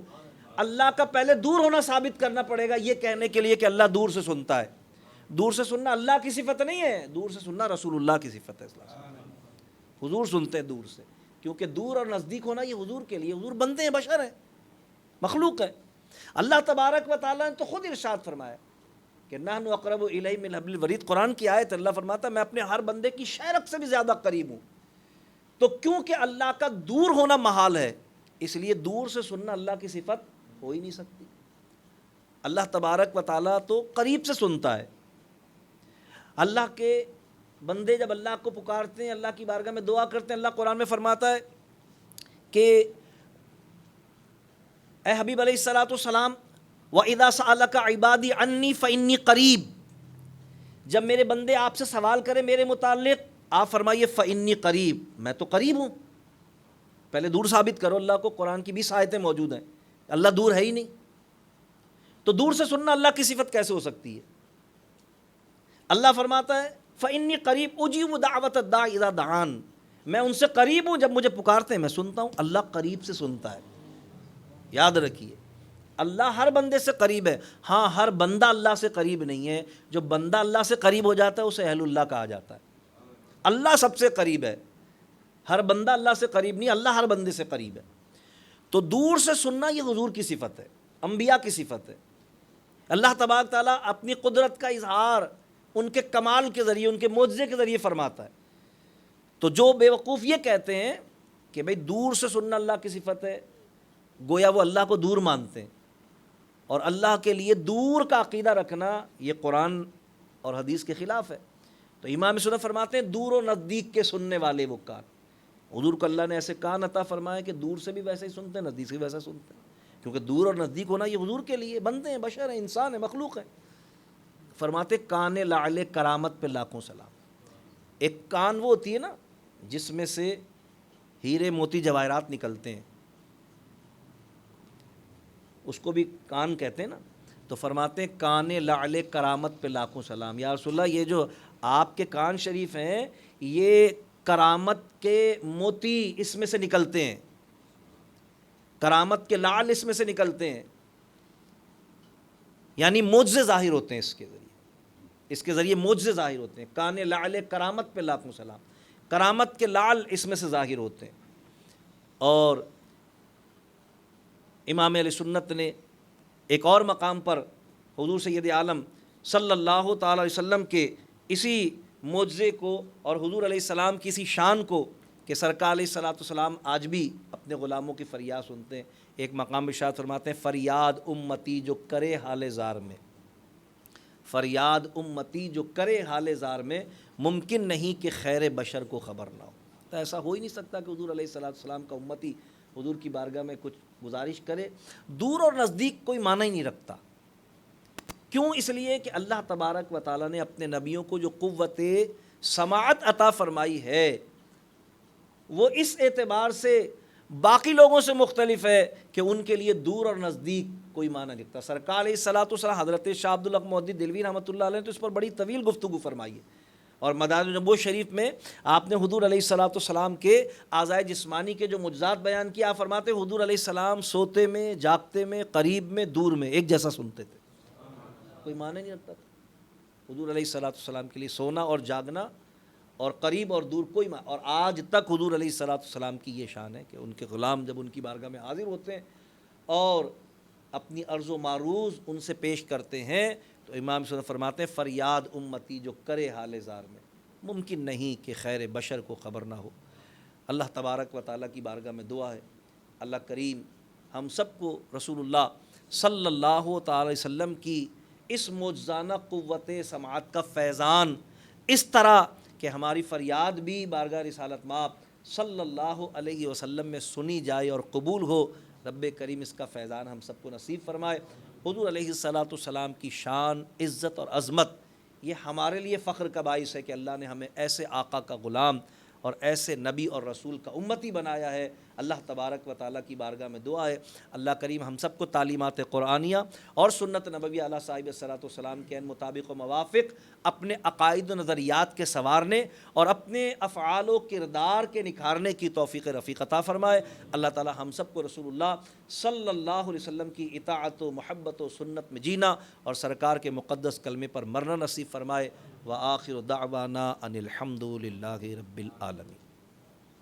اللہ کا پہلے دور ہونا ثابت کرنا پڑے گا یہ کہنے کے لیے کہ اللہ دور سے سنتا ہے۔ دور سے سننا اللہ کی صفت نہیں ہے، دور سے سننا رسول اللہ کی صفت ہے۔ حضور سنتے ہیں دور سے، کیونکہ دور اور نزدیک ہونا یہ حضور کے لیے، حضور بندے ہیں، بشر ہیں، مخلوق ہے۔ اللہ تبارک و تعالیٰ نے تو خود ارشاد فرمایا کہ نحن اقرب الیہ من حبل الورید، قرآن کی آیت، اللہ فرماتا ہے میں اپنے ہر بندے کی شہرک سے بھی زیادہ قریب ہوں۔ تو کیونکہ اللہ کا دور ہونا محال ہے، اس لیے دور سے سننا اللہ کی صفت ہو ہی نہیں سکتی۔ اللہ تبارک و تعالیٰ تو قریب سے سنتا ہے۔ اللہ کے بندے جب اللہ کو پکارتے ہیں، اللہ کی بارگاہ میں دعا کرتے ہیں، اللہ قرآن میں فرماتا ہے کہ اے حبیب علیہ السلام وَإِذَا سَأَلَكَ عِبَادِي عَنِّي فَإِنِّي قَرِيب، جب میرے بندے آپ سے سوال کریں میرے متعلق، آپ فرمائیے فَإِنِّي قریب، میں تو قریب ہوں۔ پہلے دور ثابت کرو اللہ کو، قرآن کی 20 آیتیں موجود ہیں، اللہ دور ہے ہی نہیں، تو دور سے سننا اللہ کی صفت کیسے ہو سکتی ہے؟ اللہ فرماتا ہے فَإِنِّي قَرِيب أُجِيبُ دَعْوَةَ الدَّاعِ إِذَا دَعَانِ، میں ان سے قریب ہوں جب مجھے پکارتے ہیں میں سنتا ہوں۔ اللہ قریب سے سنتا ہے، یاد رکھیے اللہ ہر بندے سے قریب ہے۔ ہاں ہر بندہ اللہ سے قریب نہیں ہے، جو بندہ اللہ سے قریب ہو جاتا ہے اسے اہل اللہ کہا جاتا ہے۔ اللہ سب سے قریب ہے، ہر بندہ اللہ سے قریب نہیں، اللہ ہر بندے سے قریب ہے۔ تو دور سے سننا یہ حضور کی صفت ہے۔ انبیاء کی صفت ہے۔ اللہ تبارک تعالیٰ اپنی قدرت کا اظہار ان کے کمال کے ذریعے، ان کے معجزے کے ذریعے فرماتا ہے۔ تو جو بے وقوف یہ کہتے ہیں کہ بھئی دور سے سننا اللہ کی صفت ہے، گویا وہ اللہ کو دور مانتے ہیں، اور اللہ کے لیے دور کا عقیدہ رکھنا یہ قرآن اور حدیث کے خلاف ہے۔ تو امام سنت فرماتے ہیں دور و نزدیک کے سننے والے وہ کان، حضور کو اللہ نے ایسے کان عطا فرمائے کہ دور سے بھی ویسے ہی سنتے ہیں، نزدیک سے بھی ویسا سنتے ہیں، کیونکہ دور اور نزدیک ہونا یہ حضور کے لیے، بندے ہیں، بشر ہیں، انسان ہیں، مخلوق ہیں۔ فرماتے کان لعل کرامت پہ لاکھوں سلام۔ ایک کان وہ ہوتی ہے نا جس میں سے ہیرے موتی جواہرات نکلتے ہیں، اس کو بھی کان کہتے ہیں نا، تو فرماتے ہیں کان لعل کرامت پہ لاکھوں سلام۔ یا رسول اللہ یہ جو آپ کے کان شریف ہیں یہ کرامت کے موتی اس میں سے نکلتے ہیں، کرامت کے لعل اس میں سے نکلتے ہیں، یعنی معجزے ظاہر ہوتے ہیں اس کے ذریعے معجزے ظاہر ہوتے ہیں۔ کان لعل کرامت پہ لاکھوں سلام، کرامت کے لعل اس میں سے ظاہر ہوتے ہیں۔ اور امام علیہ سنت نے ایک اور مقام پر حضور سید عالم صلی اللہ تعالی علیہ وسلم کے اسی معجزے کو اور حضور علیہ السلام کی اسی شان کو کہ سرکار علیہ الصلوۃ والسلام آج بھی اپنے غلاموں کی فریاد سنتے ہیں، ایک مقام ارشاد فرماتے ہیں فریاد امتی جو کرے حال زار میں، فریاد امتی جو کرے حال زار میں، ممکن نہیں کہ خیر بشر کو خبر نہ ہو۔ تو ایسا ہو ہی نہیں سکتا کہ حضور علیہ الصلوۃ والسلام کا امتی حضور کی بارگاہ میں کچھ گزارش کرے۔ دور اور نزدیک کوئی معنی ہی نہیں رکھتا۔ کیوں؟ اس لیے کہ اللہ تبارک و تعالیٰ نے اپنے نبیوں کو جو قوت سماعت عطا فرمائی ہے وہ اس اعتبار سے باقی لوگوں سے مختلف ہے کہ ان کے لیے دور اور نزدیک کوئی معنی نہیں رکھتا۔ سرکار علیہ الصلوۃ والسلام حضرت شاہ عبد الحق محدث دہلوی رحمۃ اللہ علیہ نے تو اس پر بڑی طویل گفتگو فرمائی ہے، اور مدارج النبوت شریف میں آپ نے حضور علیہ الصلوۃ والسلام کے اعضائے جسمانی کے جو معجزات بیان کیا، آپ فرماتے ہیں حضور علیہ السلام سوتے میں، جاگتے میں، قریب میں، دور میں ایک جیسا سنتے تھے، کوئی معنی نہیں رکھتا تھا حضور علیہ الصلوۃ والسلام کے لیے سونا اور جاگنا اور قریب اور دور کوئی اور آج تک حضور علیہ الصلوۃ والسلام کی یہ شان ہے کہ ان کے غلام جب ان کی بارگاہ میں حاضر ہوتے ہیں اور اپنی عرض و معروض ان سے پیش کرتے ہیں تو امام صلی فرماتے ہیں فریاد امتی جو کرے حال زار میں، ممکن نہیں کہ خیر بشر کو خبر نہ ہو۔ اللہ تبارک و تعالیٰ کی بارگاہ میں دعا ہے اللہ کریم ہم سب کو رسول اللہ صلی اللہ تعالی علیہ وسلم کی اس معجزانہ قوت سماعت کا فیضان اس طرح کہ ہماری فریاد بھی بارگاہ رسالت مآب صلی اللہ علیہ وسلم میں سنی جائے اور قبول ہو، رب کریم اس کا فیضان ہم سب کو نصیب فرمائے۔ حضور علیہ الصلوۃ والسلام کی شان، عزت اور عظمت یہ ہمارے لیے فخر کا باعث ہے کہ اللہ نے ہمیں ایسے آقا کا غلام اور ایسے نبی اور رسول کا امتی بنایا ہے۔ اللہ تبارک و تعالیٰ کی بارگاہ میں دعا ہے اللہ کریم ہم سب کو تعلیمات قرآنیہ اور سنت نبوی علیہ صاحب الصلوۃ والسلام کے مطابق و موافق اپنے عقائد و نظریات کے سنوارنے اور اپنے افعال و کردار کے نکھارنے کی توفیق رفیق عطا فرمائے۔ اللہ تعالی ہم سب کو رسول اللہ صلی اللہ علیہ وسلم کی اطاعت و محبت و سنت میں جینا اور سرکار کے مقدس کلمے پر مرنا نصیب فرمائے۔ وآخر دعوانا ان الحمد للہ رب العالمین۔